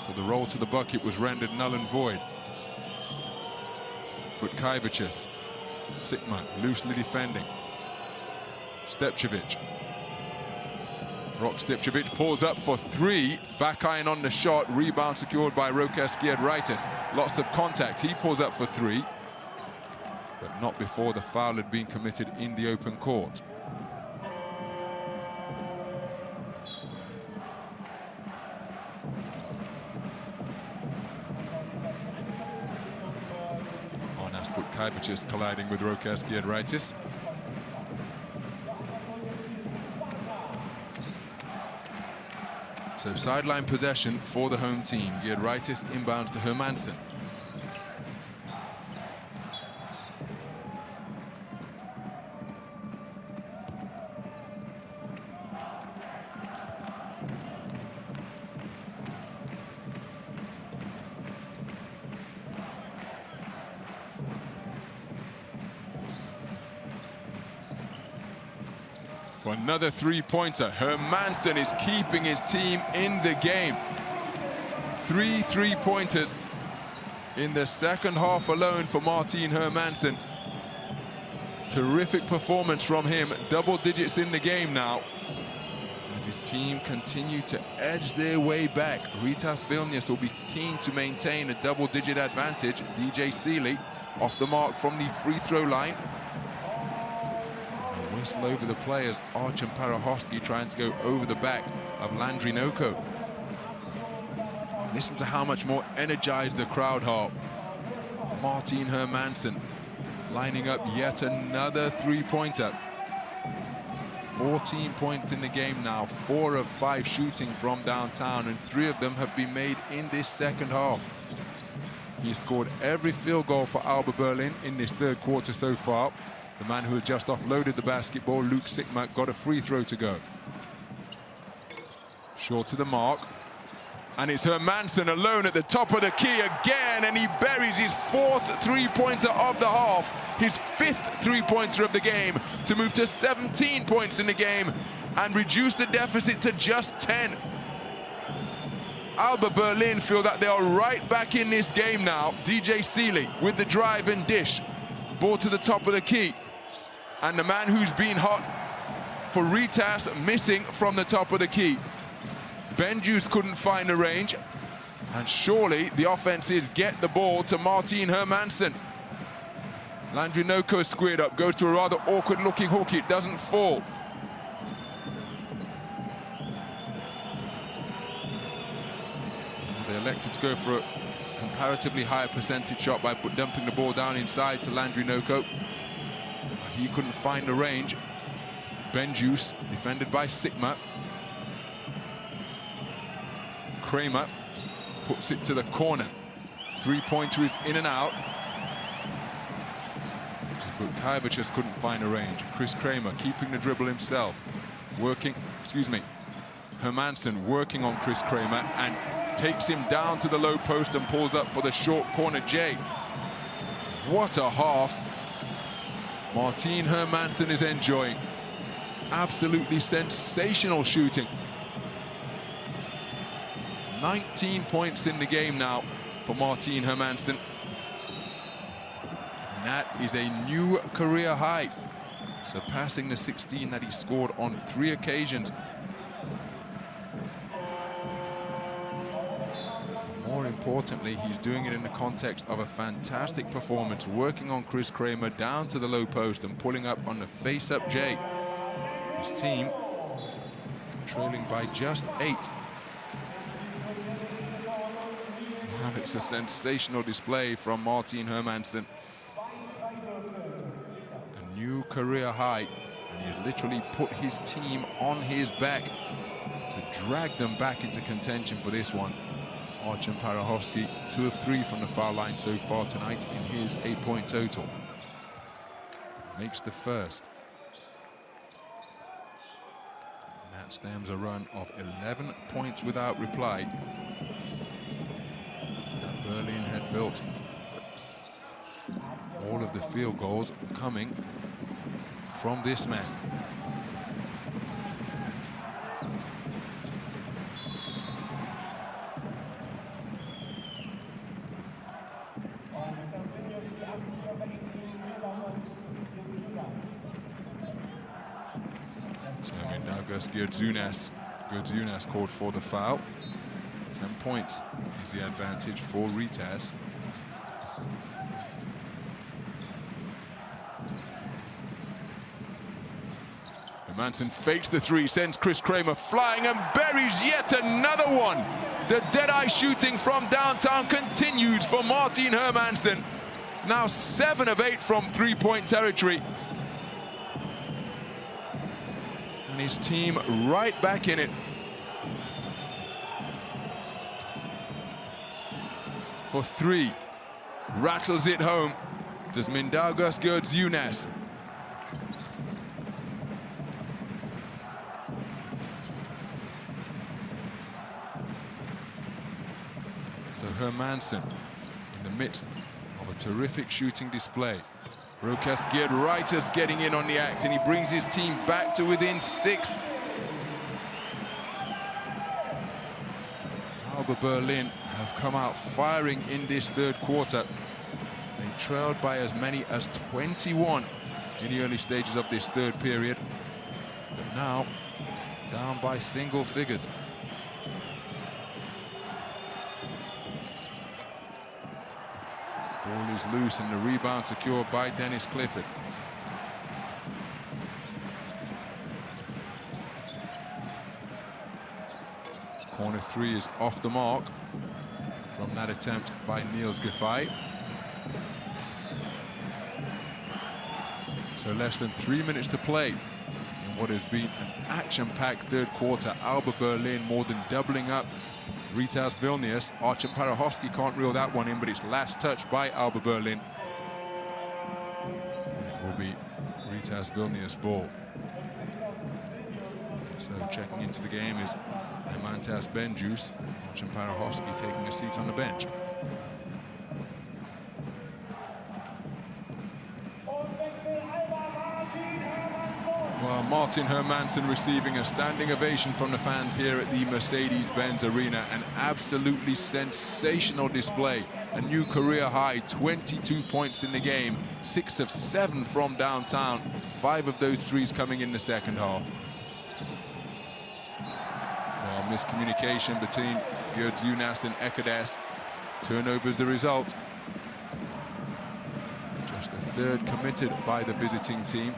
So the roll to the bucket was rendered null and void. Butkevičius, Sigma loosely defending. Stipčević. Rok Stipčević pulls up for 3. Back iron on the shot. Rebound secured by Rytas Vilnius. Lots of contact. He pulls up for 3. But not before the foul had been committed in the open court. Arnas Butkevičius colliding with Rytas Vilnius. So sideline possession for the home team. Rytas inbounds to Hermannsson. for another three-pointer. Hermannsson is keeping his team in the game. 3 3-pointers in the second half alone for Martin Hermannsson. Terrific performance from him, double digits in the game now. As his team continue to edge their way back, Rytas Vilnius will be keen to maintain a double-digit advantage. DJ Seeley off the mark from the free throw line. A whistle over the players. Archon Parahovsky trying to go over the back of Landry Noko. Listen to how much more energized the crowd are. Martin Hermannsson lining up yet another three-pointer. 14 points in the game now, 4 of 5 shooting from downtown, and 3 of them have been made in this second half. He scored every field goal for ALBA Berlin in this third quarter so far. The man who had just offloaded the basketball, Luke Sikma, got a free throw to go. Short to the mark. And it's Hermannsson alone at the top of the key again, and he buries his 4th three-pointer of the half, his 5th three-pointer of the game, to move to 17 points in the game and reduce the deficit to just 10. ALBA Berlin feel that they are right back in this game now. DJ Seeley with the drive and dish. Ball to the top of the key. And the man who's been hot for Rytas missing from the top of the key. Benjus couldn't find the range, and surely the offenses get the ball to Martin Hermannsson. Landry Noko squared up, goes to a rather awkward-looking hook. It doesn't fall. They elected to go for a comparatively higher percentage shot by dumping the ball down inside to Landry Noko. He couldn't find the range. Benjus defended by Sikma. Kramer puts it to the corner. Three-pointer is in and out. But Kaiba just couldn't find a range. Chris Kramer keeping the dribble himself. Hermannsson working on Chris Kramer and takes him down to the low post and pulls up for the short corner J. What a half Martin Hermannsson is enjoying. Absolutely sensational shooting. 19 points in the game now for Martin Hermannsson. And that is a new career high, surpassing the 16 that he scored on 3 occasions. More importantly, he's doing it in the context of a fantastic performance, working on Chris Kramer down to the low post and pulling up on the face-up J. His team trailing by just 8. It's a sensational display from Martin Hermannsson. A new career high, and he's literally put his team on his back to drag them back into contention for this one. Archon Parahovsky, 2 of 3 from the foul line so far tonight in his 8-point total. Makes the first. And that stems a run of 11 points without reply. Berlin had built. All of the field goals coming from this man. So Mindaugas Gerdzunas called for the foul. 10 points is the advantage for Rytas. Hermannsson fakes the 3, sends Chris Kramer flying and buries yet another one. The dead-eye shooting from downtown continues for Martin Hermannsson. Now 7 of 8 from 3-point territory. And his team right back in it. For 3, rattles it home. Does Mindaugas Gerdzunas. So Hermannsson in the midst of a terrific shooting display. Broadcast geared Rytas getting in on the act, and he brings his team back to within 6. ALBA Berlin have come out firing in this third quarter. They trailed by as many as 21 in the early stages of this third period, but now down by single figures. Ball is loose and the rebound secured by Dennis Clifford. Corner 3 is off the mark from that attempt by Niels Giffey. So less than 3 minutes to play in what has been an action-packed third quarter. ALBA Berlin more than doubling up Rytas Vilnius. Archer Parachowski can't reel that one in, but it's last touch by ALBA Berlin. And it will be Rytas Vilnius ball. So checking into the game is Hermannsson Benjus. Archer Parachowski taking a seat on the bench. Well, Martin Hermannsson receiving a standing ovation from the fans here at the Mercedes-Benz Arena. An absolutely sensational display. A new career high, 22 points in the game, 6 of 7 from downtown. 5 of those threes coming in the second half. Well, miscommunication between Jonas and Ekades. Turnovers the result. Just the third committed by the visiting team.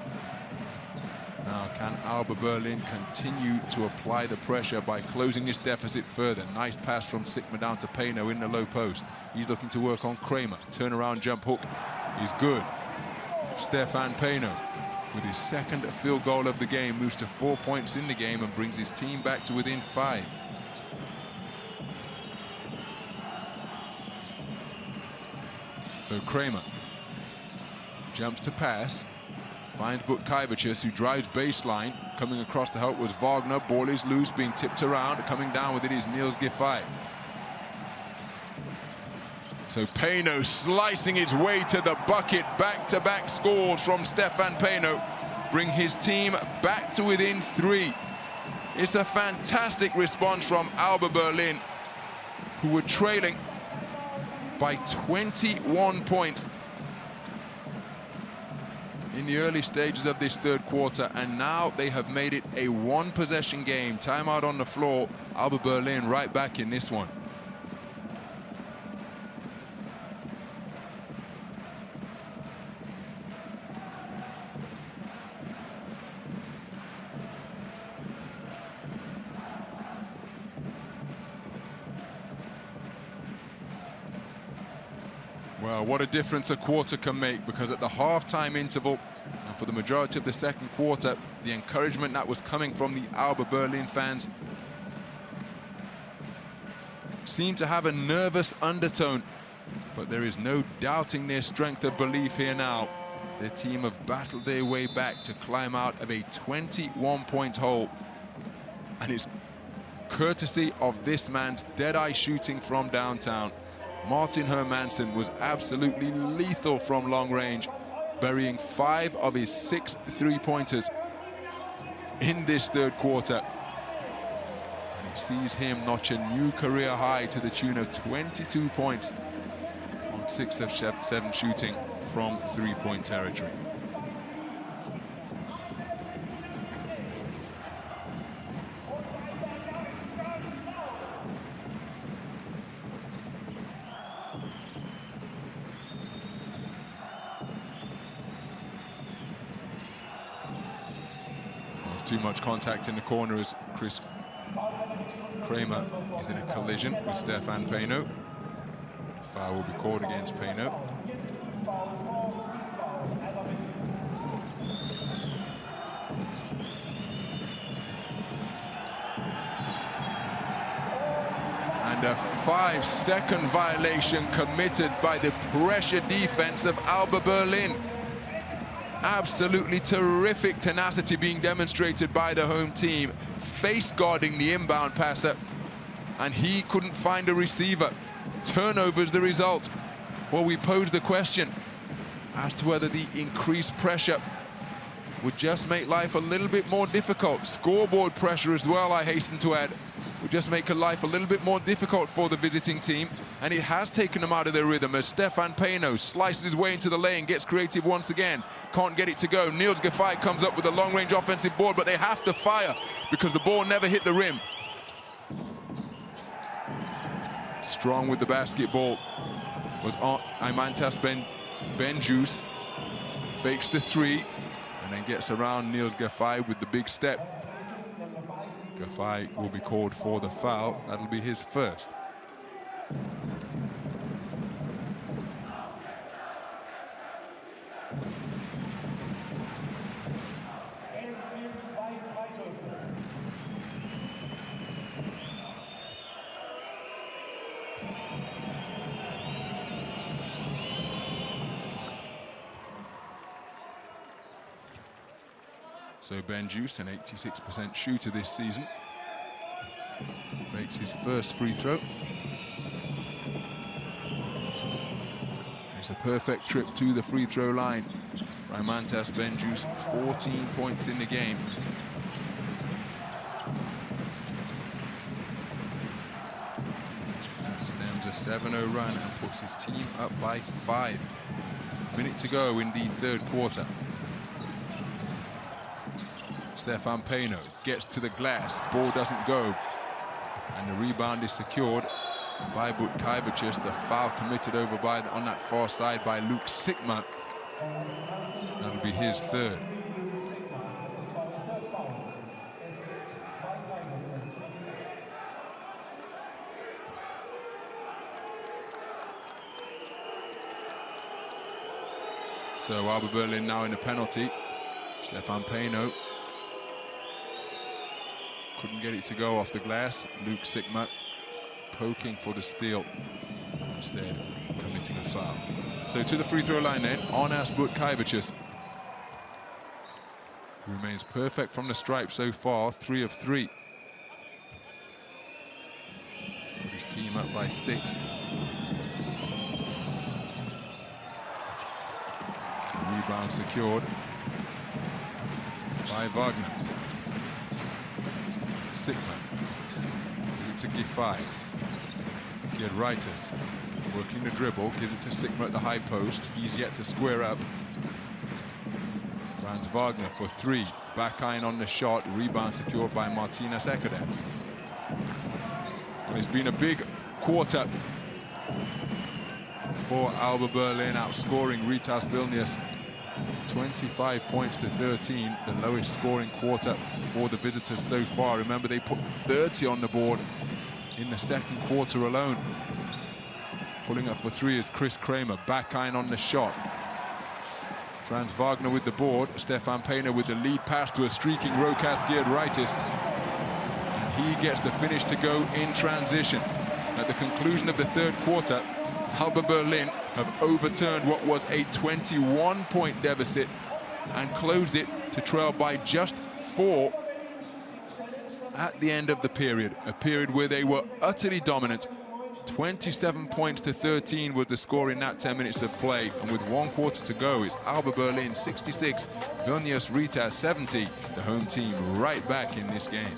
Now, can ALBA Berlin continue to apply the pressure by closing this deficit further? Nice pass from Sigma down to Payno in the low post. He's looking to work on Kramer. Turnaround jump hook is good. Stefan Payno, with his second field goal of the game, moves to 4 points in the game and brings his team back to within 5. So Kramer jumps to pass. Finds Stipčević, who drives baseline. Coming across to help was Wagner. Ball is loose, being tipped around. Coming down with it is Niels Giffey. So Payno slicing his way to the bucket. Back-to-back scores from Stefan Payno bring his team back to within 3. It's a fantastic response from ALBA Berlin, who were trailing by 21 points in the early stages of this third quarter, and now they have made it a 1-possession game. Timeout on the floor. ALBA Berlin right back in this one. Well, what a difference a quarter can make, because at the halftime interval and for the majority of the second quarter, the encouragement that was coming from the ALBA Berlin fans seemed to have a nervous undertone, but there is no doubting their strength of belief here now. Their team have battled their way back to climb out of a 21-point hole, and it's courtesy of this man's dead-eye shooting from downtown. Martin Hermannsson was absolutely lethal from long range, burying 5 of his 6 three-pointers in this third quarter. And he sees him notch a new career high to the tune of 22 points on 6 of 7 shooting from three-point territory. Too much contact in the corner as Chris Kramer is in a collision with Stefan Payno. Foul will be called against Payno. And a 5-second violation committed by the pressure defense of ALBA Berlin. Absolutely terrific tenacity being demonstrated by the home team, face guarding the inbound passer, and he couldn't find a receiver. Turnovers the result. Well, we posed the question, as to whether the increased pressure would just make life a little bit more difficult. Scoreboard pressure as well, I hasten to add, would just make life a little bit more difficult for the visiting team, and it has taken them out of their rhythm as Stefan Peno slices his way into the lane, gets creative once again, can't get it to go. Niels Gefai comes up with a long-range offensive board, but they have to fire because the ball never hit the rim. Strong with the basketball was Hermannsson. Benjus fakes the three and then gets around Niels Gefai with the big step. Gefai will be called for the foul. That'll be his first. So Benjus, an 86% shooter this season, makes his first free throw. It's a perfect trip to the free throw line. Rytas Benjus, 14 points in the game. Stems a 7-0 run and puts his team up by 5. Minute to go in the third quarter. Stefan Peno gets to the glass, ball doesn't go, and the rebound is secured by Butkaivicius. The foul committed over on that far side by Luke Sikma. That'll be his third. So ALBA Berlin now in the penalty. Stefan Peno couldn't get it to go off the glass. Luke Sikma poking for the steal, instead committing a foul. So to the free throw line then, Arnas Butkaivicius, who remains perfect from the stripe so far, 3 of 3. Put his team up by 6. Rebound secured by Wagner. Sikma, gives it to Gefai. Rytas working the dribble, gives it to Sikma at the high post. He's yet to square up. Franz Wagner for 3. Back iron on the shot. Rebound secured by Martinas Ekadets. And it's been a big quarter for ALBA Berlin, outscoring Rytas Vilnius 25 points to 13, the lowest scoring quarter for the visitors so far. Remember, they put 30 on the board in the second quarter alone. Pulling up for 3 is Chris Kramer, back iron on the shot. Franz Wagner with the board, Stefan Peno with the lead pass to a streaking Rytas Vilnius. And he gets the finish to go in transition. At the conclusion of the third quarter, ALBA Berlin have overturned what was a 21-point deficit and closed it to trail by just 4 at the end of the period. A period where they were utterly dominant. 27 points to 13 was the score in that 10 minutes of play. And with 1 quarter to go, it's ALBA Berlin 66, Vilnius Rytas 70. The home team right back in this game.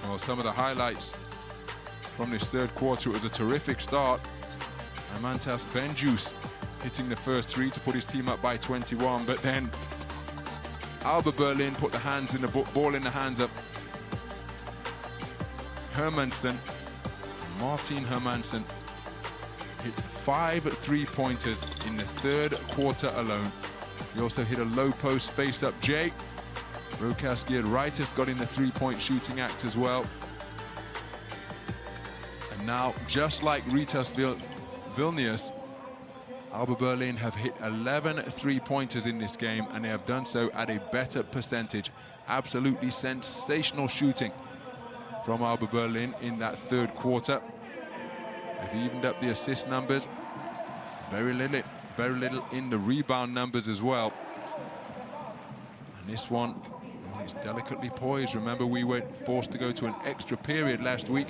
Well, some of the highlights from this third quarter, it was a terrific start. Hermannsson Benjus hitting the first 3 to put his team up by 21, but then ALBA Berlin put the hands in the ball in the hands of Hermannsson. Martin Hermannsson hit 5 3-pointers in the third quarter alone. He also hit a low post face-up J. Rytas got in the 3-point shooting act as well. And now, just like Rytas Vilnius, ALBA Berlin have hit 11 3-pointers in this game, and they have done so at a better percentage. Absolutely sensational shooting from ALBA Berlin in that third quarter. They've evened up the assist numbers. Very very little in the rebound numbers as well. And this one, well, it's delicately poised. Remember, we were forced to go to an extra period last week.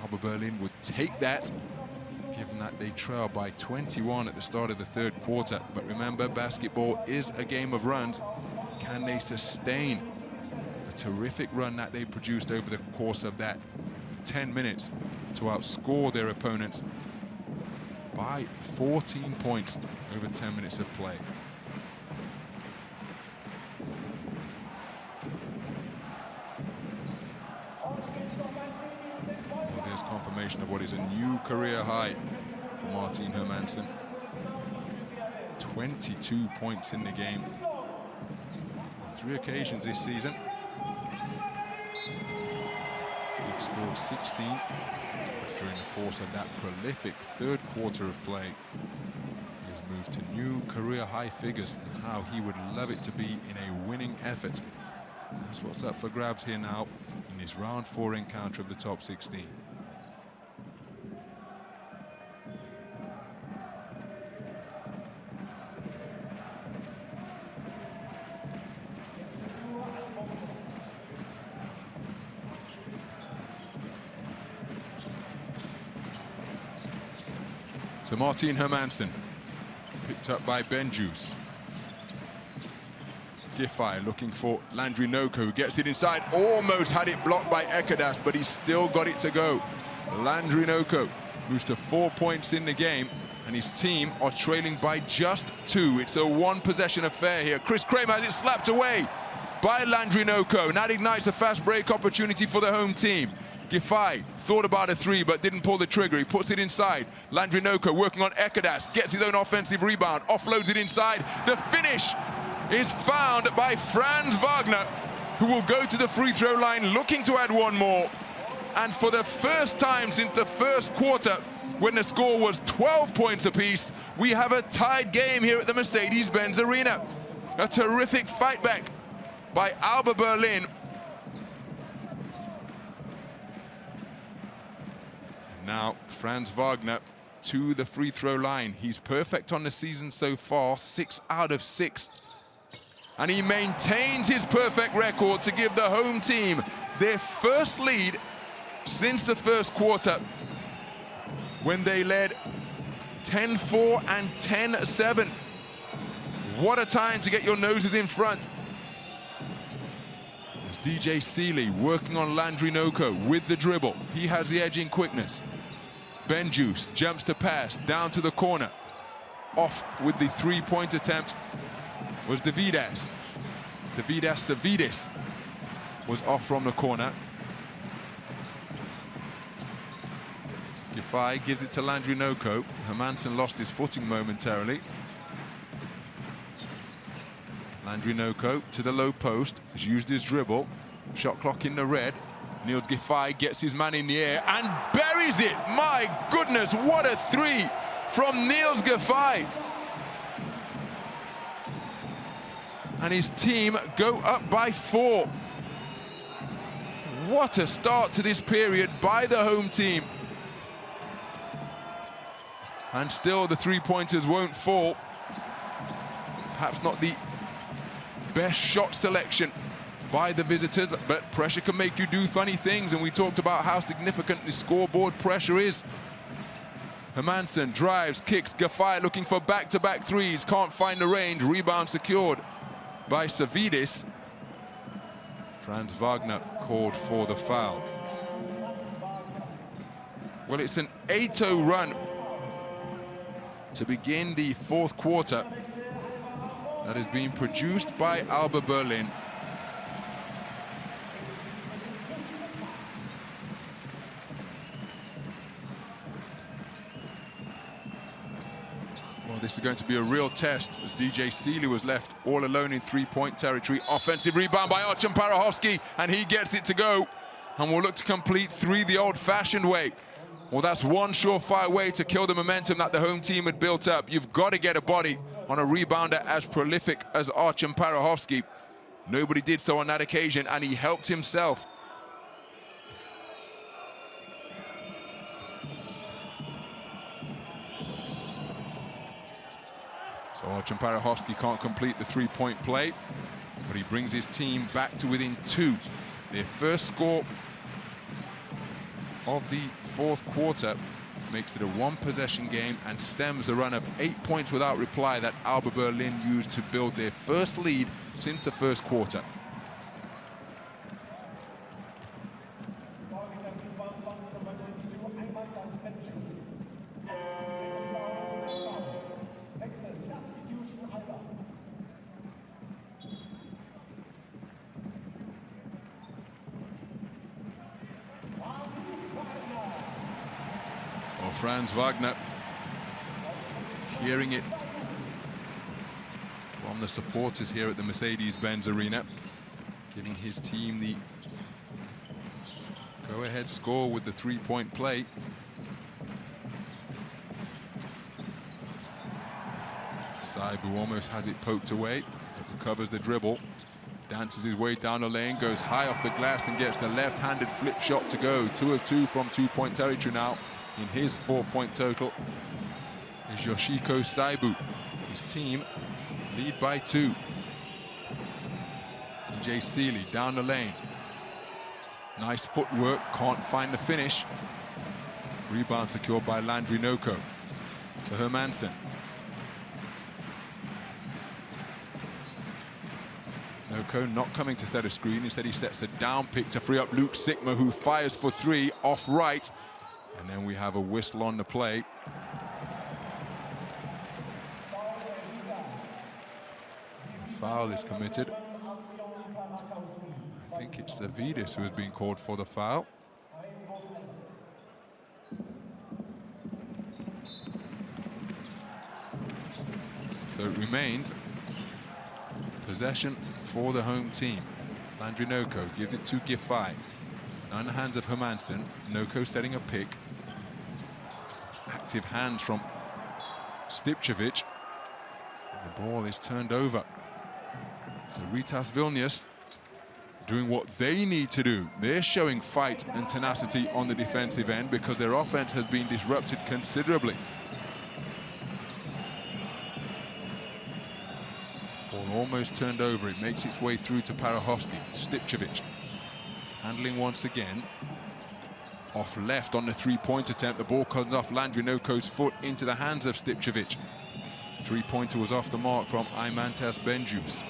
ALBA Berlin would take that, given that they trail by 21 at the start of the third quarter. But remember, basketball is a game of runs. Can they sustain the terrific run that they produced over the course of that 10 minutes to outscore their opponents by 14 points over 10 minutes of play? Well, there's confirmation of what is a new career high for Martin Hermannsson. 22 points in the game on 3 occasions this season. He scored 16 during the course of that prolific third quarter of play. He has moved to new career high figures, and how he would love it to be in a winning effort. That's what's up for grabs here now in this round 4 encounter of the top 16. So Martin Hermannsson, picked up by Benjus. Giffey looking for Landry Noko, who gets it inside, almost had it blocked by Ekadas, but he still got it to go. Landry Noko moves to 4 points in the game, and his team are trailing by just 2. It's a 1-possession affair here. Chris Kramer has it slapped away by Landry Noko, and that ignites a fast break opportunity for the home team. Giffey thought about a 3, but didn't pull the trigger. He puts it inside. Landry Noko working on Ekadas, gets his own offensive rebound, offloads it inside. The finish is found by Franz Wagner, who will go to the free throw line looking to add 1 more. And for the first time since the first quarter, when the score was 12 points apiece, we have a tied game here at the Mercedes-Benz Arena. A terrific fight back by ALBA Berlin. Now, Franz Wagner to the free throw line. He's perfect on the season so far, 6 out of 6. And he maintains his perfect record to give the home team their first lead since the first quarter, when they led 10-4 and 10-7. What a time to get your noses in front. DJ Seeley working on Landry Noko with the dribble. He has the edge in quickness. Benjus jumps to pass down to the corner. Off with the 3-point attempt was Davidas. Savidis was off from the corner. Giffey gives it to Landry Noko. Hermannsson lost his footing momentarily. Landry Noko to the low post, has used his dribble. Shot clock in the red. Niels Giffey gets his man in the air and buries it. My goodness, what a 3 from Niels Giffey. And his team go up by 4. What a start to this period by the home team. And still the 3-pointers won't fall. Perhaps not the best shot selection by the visitors, but pressure can make you do funny things, and we talked about how significant the scoreboard pressure is. Hermannsson drives, kicks, Giffey looking for back-to-back 3s, can't find the range, rebound secured by Savidis. Franz Wagner called for the foul. Well, it's an 8-0 run to begin the fourth quarter that is being produced by ALBA Berlin. Well, this is going to be a real test, as DJ Seeley was left all alone in 3-point territory. Offensive rebound by Artem Parahovsky, and he gets it to go. And we'll look to complete 3 the old-fashioned way. Well, that's one surefire way to kill the momentum that the home team had built up. You've got to get a body on a rebounder as prolific as Artem Parahovsky. Nobody did so on that occasion, and he helped himself. So Parahofsky can't complete the three-point play, but he brings his team back to within 2. Their first score of the fourth quarter makes it a one-possession game and stems a run of 8 points without reply that ALBA Berlin used to build their first lead since the first quarter. Franz Wagner, hearing it from the supporters here at the Mercedes-Benz Arena, giving his team the go-ahead score with the three-point play. Saibu almost has it poked away, but recovers the dribble, dances his way down the lane, goes high off the glass and gets the left-handed flip shot to go. 2 of 2 from two-point territory now. In his 4-point total is Yoshiko Saibu. His team lead by 2. DJ Seeley down the lane. Nice footwork, can't find the finish. Rebound secured by Landry Noko. So Hermannsson. Noko not coming to set a screen, instead he sets a down pick to free up Luke Sikma, who fires for 3 off right. And then we have a whistle on the play. Foul is committed. I think it's Stipčević who has been called for the foul. So it remains possession for the home team. Landry Noko gives it to Giffey. Now in the hands of Hermannsson. Noko setting a pick. Active hands from Stipčević. The ball is turned over. So Rytas Vilnius doing what they need to do. They're showing fight and tenacity on the defensive end because their offense has been disrupted considerably. Ball almost turned over. It makes its way through to Parahofsky. Stipčević handling once again. Off left on the three-point attempt. The ball comes off Landry Noko's foot into the hands of Stipčević. Three-pointer was off the mark from Imantas Benjus.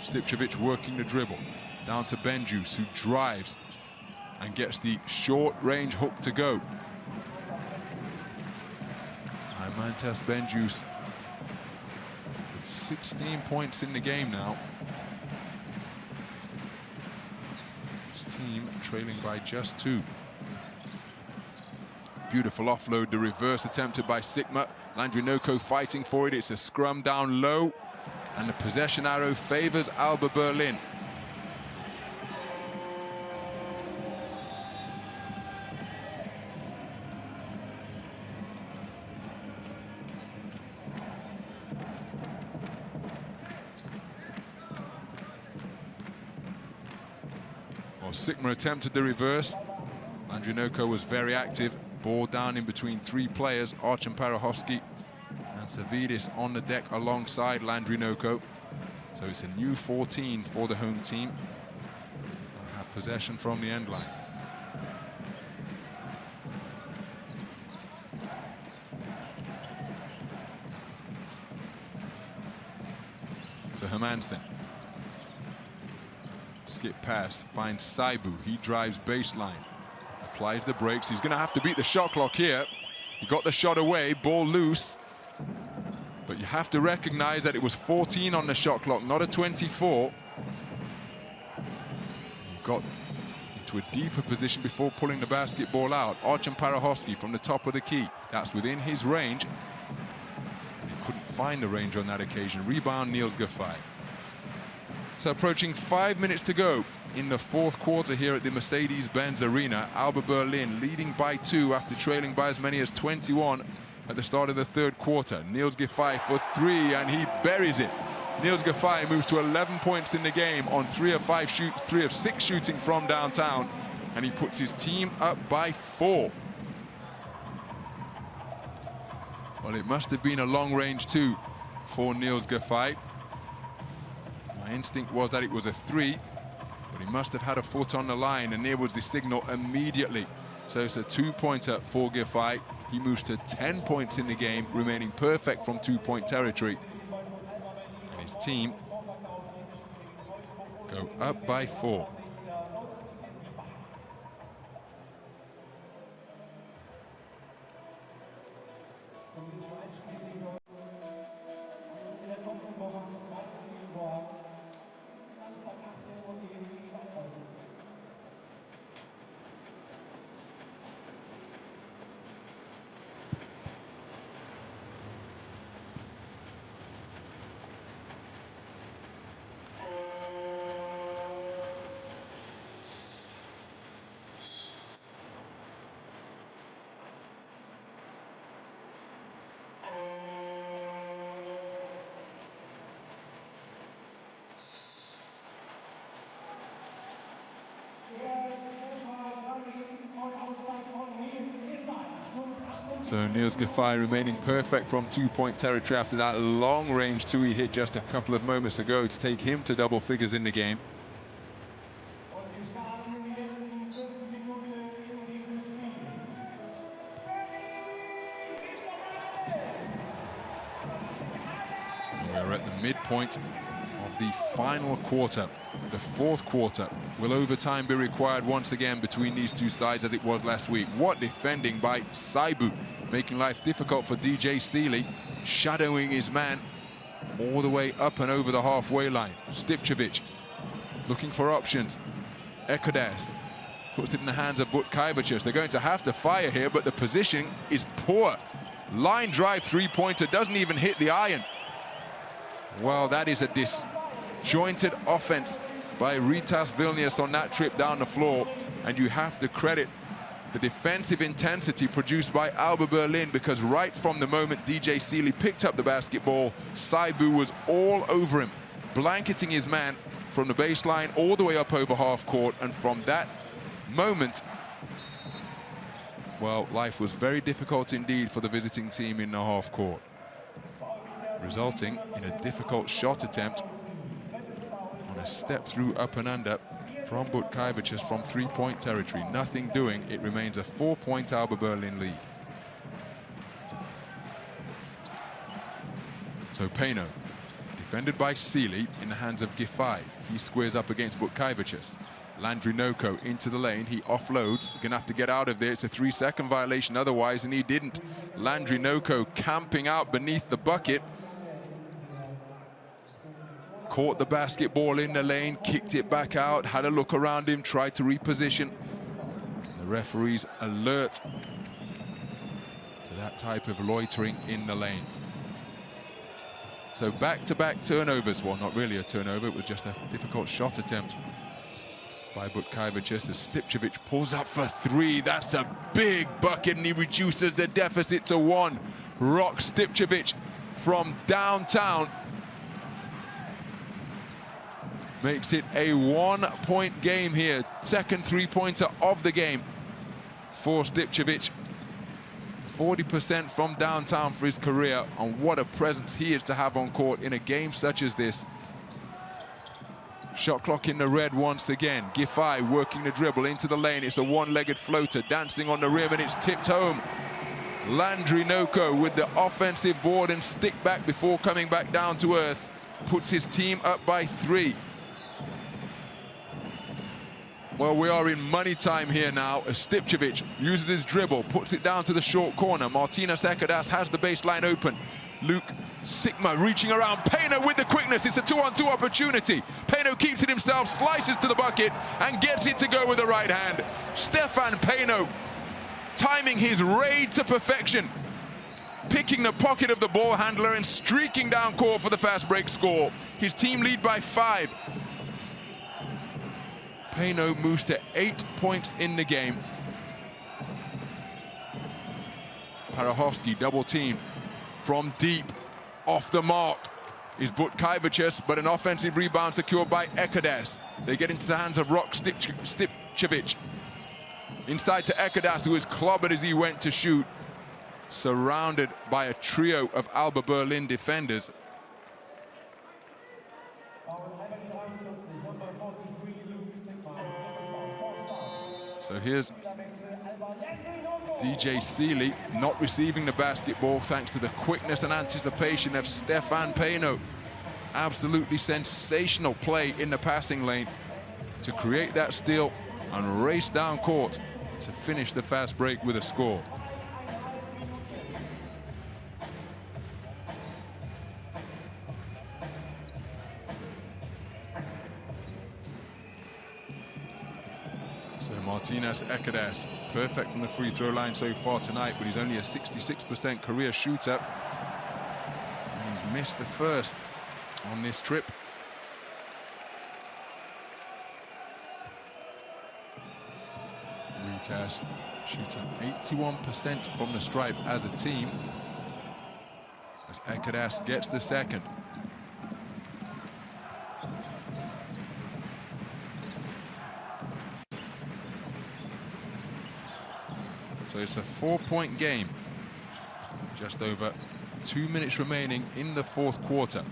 Stipčević working the dribble. Down to Benjus, who drives and gets the short-range hook to go. Imantas Benjus with 16 points in the game now. His team trailing by just 2. Beautiful offload, the reverse attempted by Sikma. Landry Noko fighting for it. It's a scrum down low, and the possession arrow favors ALBA Berlin. Well, Sikma attempted the reverse. Landry Noko was very active. Ball down in between 3 players, Parahofsky and Stipčević on the deck alongside Landry Noko. So it's a new 14 for the home team. They'll have possession from the end line. To Hermannsson. Skip pass, finds Saibu. He drives baseline. Applies the brakes. He's going to have to beat the shot clock here. He got the shot away, ball loose. But you have to recognize that it was 14 on the shot clock, not a 24. He got into a deeper position before pulling the basketball out. Parahofsky from the top of the key. That's within his range. He couldn't find the range on that occasion. Rebound, Niels Giffey. So approaching 5 minutes to go in the fourth quarter here at the Mercedes-Benz Arena. ALBA Berlin leading by 2 after trailing by as many as 21 at the start of the third quarter. Niels Giffey for 3, and he buries it. Niels Giffey moves to 11 points in the game on 3 of 6 shooting from downtown, and he puts his team up by 4. Well, it must have been a long range 2 for Niels Giffey. My instinct was that it was a 3, but he must have had a foot on the line, and there was the signal immediately. So it's a 2-pointer for Giffey. He moves to 10 points in the game, remaining perfect from 2-point territory. And his team go up by 4. So Niels Giffey remaining perfect from 2-point territory after that long-range 2 he hit just a couple of moments ago to take him to double figures in the game. We're at the midpoint of the final quarter, the 4th quarter. Will overtime be required once again between these two sides as it was last week? What defending by Saibu, making life difficult for DJ Seeley, shadowing his man all the way up and over the halfway line. Stipčević looking for options. Ekades puts it in the hands of Butkaivicius. They're going to have to fire here, but the position is poor. Line drive 3-pointer doesn't even hit the iron. Well, that is a disjointed offense by Rytas Vilnius on that trip down the floor, and you have to credit the defensive intensity produced by ALBA Berlin, because right from the moment DJ Seeley picked up the basketball, Saibu was all over him, blanketing his man from the baseline all the way up over half court, and from that moment, well, life was very difficult indeed for the visiting team in the half court, resulting in a difficult shot attempt on a step through up and under from Butkaivicius from 3-point territory. Nothing doing. It remains a 4-point ALBA Berlin lead. So Payno, defended by Seeley in the hands of Giffey. He squares up against Butkaivicius. Landry Noko into the lane. He offloads. Gonna have to get out of there. It's a 3-second violation otherwise, and he didn't. Landry Noko camping out beneath the bucket. Caught the basketball in the lane, kicked it back out, had a look around him, tried to reposition. The referee's alert to that type of loitering in the lane. So back-to-back turnovers. Well, not really a turnover, it was just a difficult shot attempt by Butkaivicius as Stipčević pulls up for 3. That's a big bucket, and he reduces the deficit to 1. Rock Stipčević from downtown makes it a 1-point game here. Second 3-pointer of the game for Stipčević. 40% from downtown for his career, and what a presence he is to have on court in a game such as this. Shot clock in the red once again. Giffey working the dribble into the lane. It's a 1-legged floater, dancing on the rim, and it's tipped home. Landry Noko with the offensive board and stick back before coming back down to earth. Puts his team up by 3. Well, we are in money time here now as Stipčević uses his dribble, puts it down to the short corner. Martinas Ekadas has the baseline open. Luke Sigma reaching around. Payno with the quickness. It's a 2-on-2 opportunity. Payno keeps it himself, slices to the bucket, and gets it to go with the right hand. Stefan Payno timing his raid to perfection, picking the pocket of the ball handler and streaking down court for the fast break score. His team lead by 5. Payno moves to 8 points in the game. Parahovsky double team from deep. Off the mark is Butkaivicius, but an offensive rebound secured by Ekades. They get into the hands of Rock Stipčević. Inside to Ekades, who was clobbered as he went to shoot. Surrounded by a trio of ALBA Berlin defenders. So here's DJ Seeley not receiving the basketball thanks to the quickness and anticipation of Stefan Peno. Absolutely sensational play in the passing lane to create that steal and race down court to finish the fast break with a score. So Martinez Ekadas, perfect from the free throw line so far tonight, but he's only a 66% career shooter. And he's missed the first on this trip. Rytas shooting 81% from the stripe as a team, as Ekadas gets the second. So it's a 4-point game. Just over 2 minutes remaining in the fourth quarter.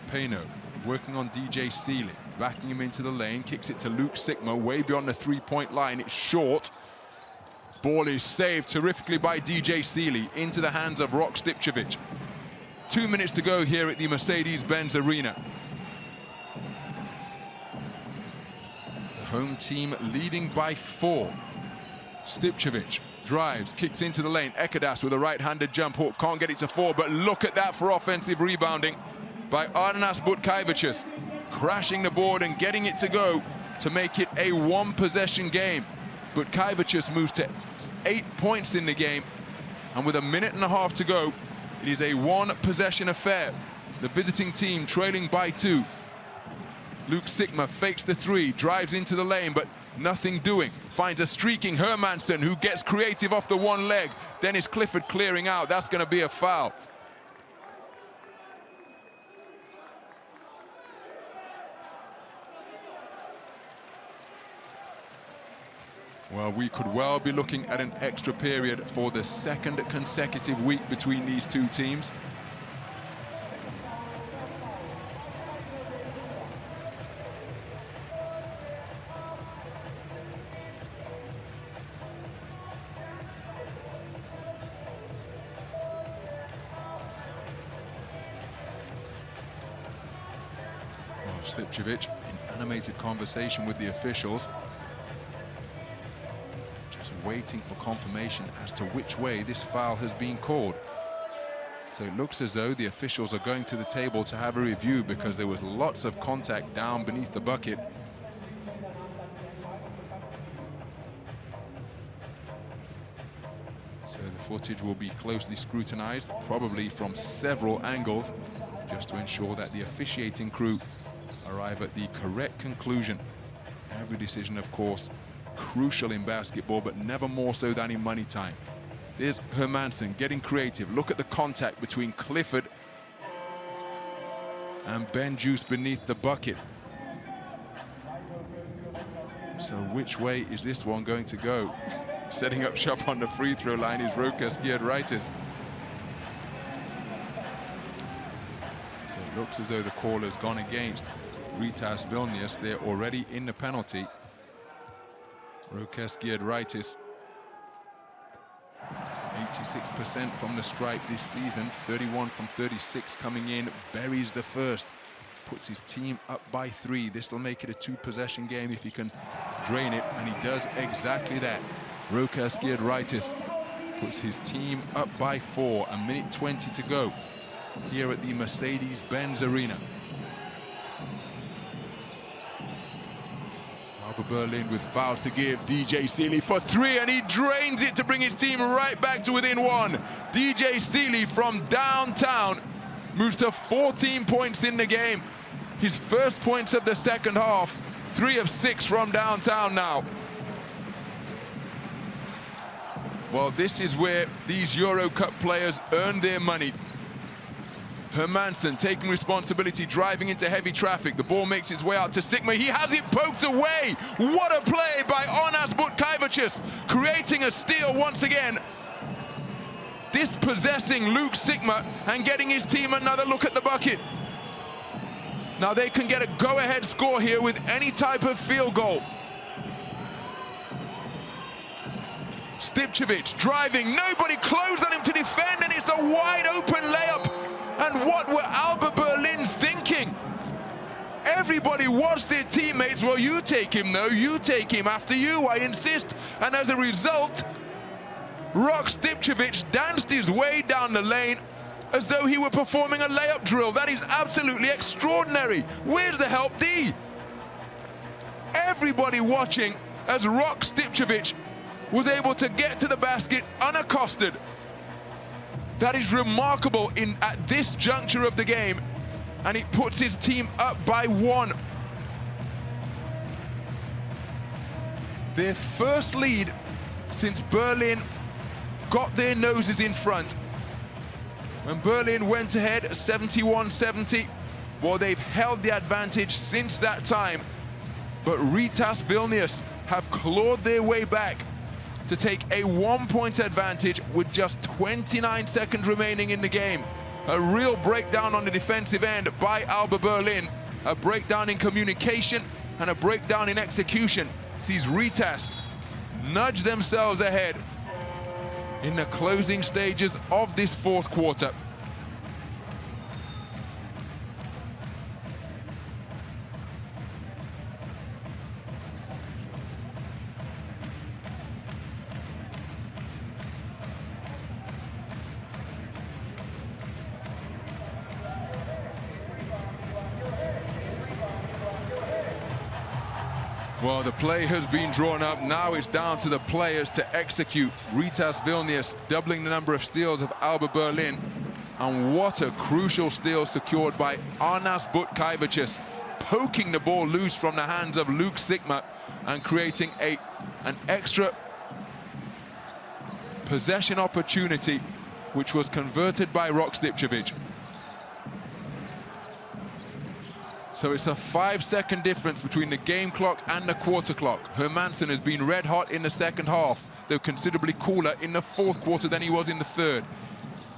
Peno working on DJ Seeley, backing him into the lane, kicks it to Luke Sikma, way beyond the three-point line. It's short. Ball is saved terrifically by DJ Seeley into the hands of Rok Stipčević. 2 minutes to go here at the Mercedes-Benz Arena. The home team leading by 4. Stipčević drives, kicks into the lane. Ekadas with a right-handed jump hook, can't get it to 4, but look at that for offensive rebounding by Arnas Butkaivičius, crashing the board and getting it to go to make it a one-possession game. Butkaivičius moves to 8 points in the game, and with a minute and a half to go, it is a one-possession affair. The visiting team trailing by 2. Luke Sikma fakes the 3, drives into the lane, but nothing doing. Finds a streaking Hermannsson, who gets creative off the one leg. Dennis Clifford clearing out. That's going to be a foul. Well, we could well be looking at an extra period for the second consecutive week between these two teams. Stipčević in animated conversation with the officials, just waiting for confirmation as to which way this foul has been called. So it looks as though the officials are going to the table to have a review, because there was lots of contact down beneath the bucket. So the footage will be closely scrutinized, probably from several angles, just to ensure that the officiating crew arrive at the correct conclusion. Every decision, of course, crucial in basketball, but never more so than in money time. There's Hermannsson getting creative. Look at the contact between Clifford and Ben Juice beneath the bucket. So which way is this one going to go? Setting up shop on the free throw line is Rytas Vilnius. So it looks as though the call has gone against Rytas Vilnius. They're already in the penalty. Rytas Vilnius, 86% from the stripe this season, 31 from 36 coming in, buries the first, puts his team up by 3. This will make it a 2-possession game if he can drain it, and he does exactly that. Rytas Vilnius puts his team up by 4, a minute 20 to go here at the Mercedes-Benz Arena. ALBA Berlin with fouls to give. DJ Seeley for 3, and he drains it to bring his team right back to within 1. DJ Seeley from downtown moves to 14 points in the game. His first points of the second half, 3 of 6 from downtown now. Well, this is where these EuroCup players earn their money. Hermannsson taking responsibility, driving into heavy traffic. The ball makes its way out to Sikma. He has it poked away. What a play by Arnas Butkaivičius, creating a steal once again. Dispossessing Luke Sikma and getting his team another look at the bucket. Now they can get a go-ahead score here with any type of field goal. Stipčević driving, nobody closed on him to defend, and it's a wide open layup. And what were ALBA Berlin thinking? Everybody watched their teammates. Well, you take him, though. You take him after you, I insist. And as a result, Stipčević danced his way down the lane as though he were performing a layup drill. That is absolutely extraordinary. Where's the help D? Everybody watching as Stipčević was able to get to the basket unaccosted. That is remarkable at this juncture of the game, and it puts his team up by 1. Their first lead since Berlin got their noses in front. When Berlin went ahead 71-70, well, they've held the advantage since that time. But Rytas Vilnius have clawed their way back to take a 1-point advantage with just 29 seconds remaining in the game. A real breakdown on the defensive end by ALBA Berlin. A breakdown in communication and a breakdown in execution. Sees Rytas nudge themselves ahead in the closing stages of this fourth quarter. Well, the play has been drawn up. Now it's down to the players to execute. Rytas Vilnius doubling the number of steals of ALBA Berlin. And what a crucial steal secured by Arnas Butkaivicius, poking the ball loose from the hands of Luke Sigma and creating an extra possession opportunity, which was converted by Stipčević. So it's a 5-second difference between the game clock and the quarter clock. Hermannsson has been red hot in the second half, though considerably cooler in the fourth quarter than he was in the third.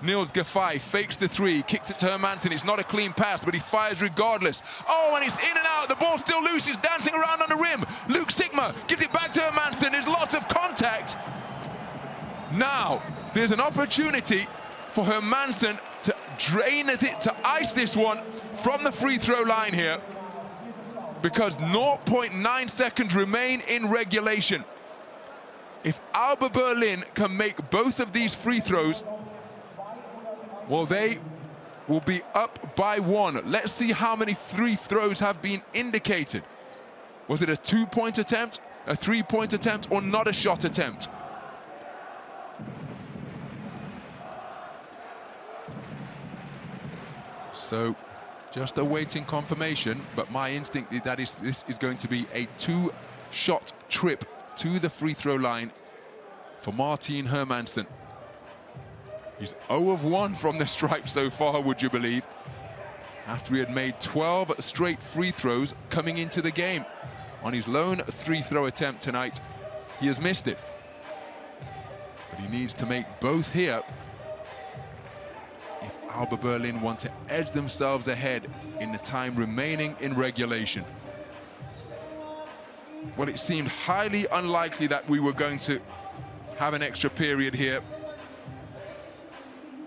Nils Gaffay fakes the 3, kicks it to Hermannsson. It's not a clean pass, but he fires regardless. Oh, and it's in and out. The ball's still loose. He's dancing around on the rim. Luke Sigma gives it back to Hermannsson. There's lots of contact. Now, there's an opportunity for Hermannsson to drain it, to ice this one from the free throw line here, because 0.9 seconds remain in regulation. If ALBA Berlin can make both of these free throws, well, they will be up by 1. Let's see how many free throws have been indicated. Was it a 2-point attempt, a 3-point attempt, or not a shot attempt? So just awaiting confirmation, but my instinct is that this is going to be a 2-shot trip to the free throw line for Martin Hermannsson. He's 0 of 1 from the stripe so far, would you believe? After he had made 12 straight free throws coming into the game. On his lone free-throw attempt tonight, he has missed it. But he needs to make both here if ALBA Berlin want to edge themselves ahead in the time remaining in regulation. Well, it seemed highly unlikely that we were going to have an extra period here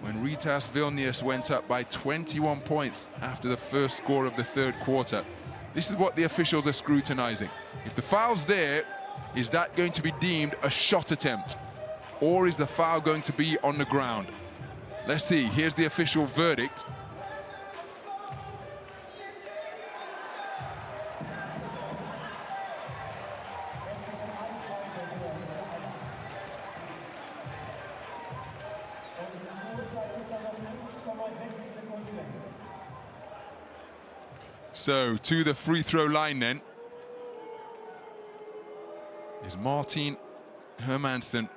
when Rytas Vilnius went up by 21 points after the first score of the third quarter. This is what the officials are scrutinizing. If the foul's there, is that going to be deemed a shot attempt? Or is the foul going to be on the ground? Let's see, here's the official verdict. So, to the free throw line then is Martin Hermannsson.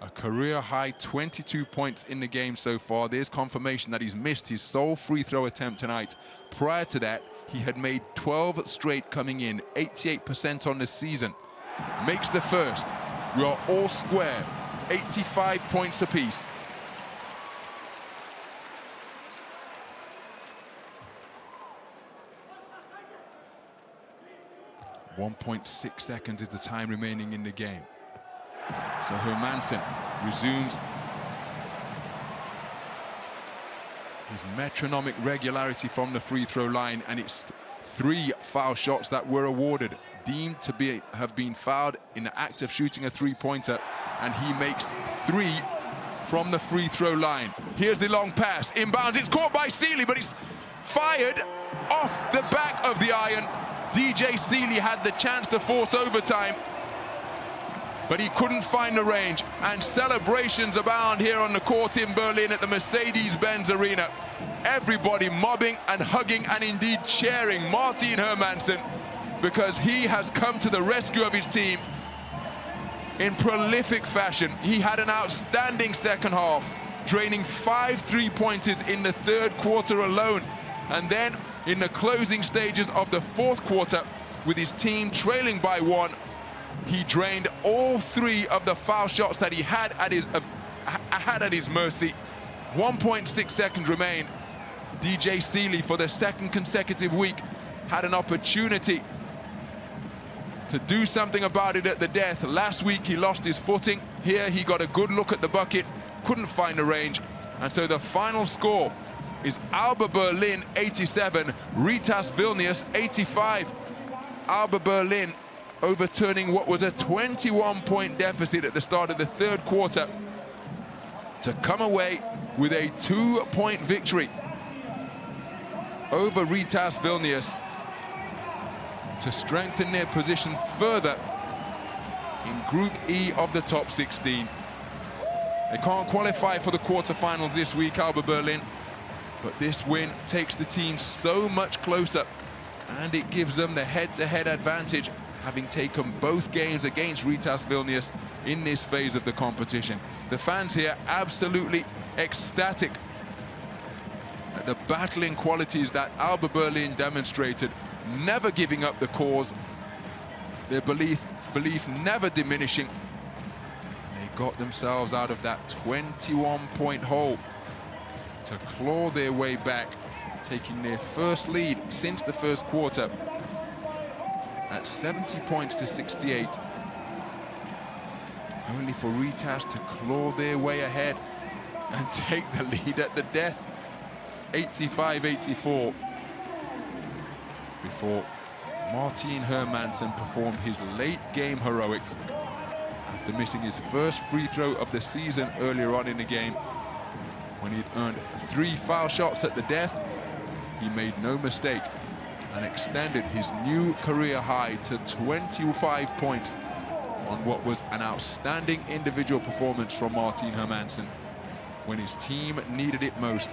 A career-high 22 points in the game so far. There's confirmation that he's missed his sole free throw attempt tonight. Prior to that, he had made 12 straight coming in, 88% on the season. Makes the first. We are all square, 85 points apiece. .6 seconds is the time remaining in the game. So Hermannsson resumes his metronomic regularity from the free throw line, and it's 3 foul shots that were awarded, deemed to have been fouled in the act of shooting a three-pointer, and he makes 3 from the free throw line. Here's the long pass, inbounds, it's caught by Seeley, but it's fired off the back of the iron. DJ Seeley had the chance to force overtime, but he couldn't find the range, and celebrations abound here on the court in Berlin at the Mercedes-Benz Arena. Everybody mobbing and hugging and indeed cheering Martin Hermannsson, because he has come to the rescue of his team in prolific fashion. He had an outstanding second half, draining 5 3-pointers in the third quarter alone, and then in the closing stages of the fourth quarter, with his team trailing by 1, he drained all 3 of the foul shots that he had at his mercy. 1.6 seconds remain. DJ Seeley, for the second consecutive week, had an opportunity to do something about it at the death. Last week he lost his footing. Here he got a good look at the bucket, couldn't find the range, and so the final score is ALBA Berlin 87, Rytas Vilnius 85. ALBA Berlin overturning what was a 21-point deficit at the start of the third quarter to come away with a 2-point victory over Rytas Vilnius to strengthen their position further in Group E of the top 16. They can't qualify for the quarterfinals this week, ALBA Berlin, but this win takes the team so much closer, and it gives them the head-to-head advantage, having taken both games against Rytas Vilnius in this phase of the competition. The fans here absolutely ecstatic at the battling qualities that ALBA Berlin demonstrated, never giving up the cause, their belief never diminishing. They got themselves out of that 21-point hole to claw their way back, taking their first lead since the first quarter at 70 points to 68. Only for Rytas to claw their way ahead and take the lead at the death, 85-84, before Martin Hermannsson performed his late-game heroics after missing his first free throw of the season earlier on in the game. When he'd earned 3 foul shots at the death, he made no mistake and extended his new career high to 25 points on what was an outstanding individual performance from Martin Hermannsson when his team needed it most.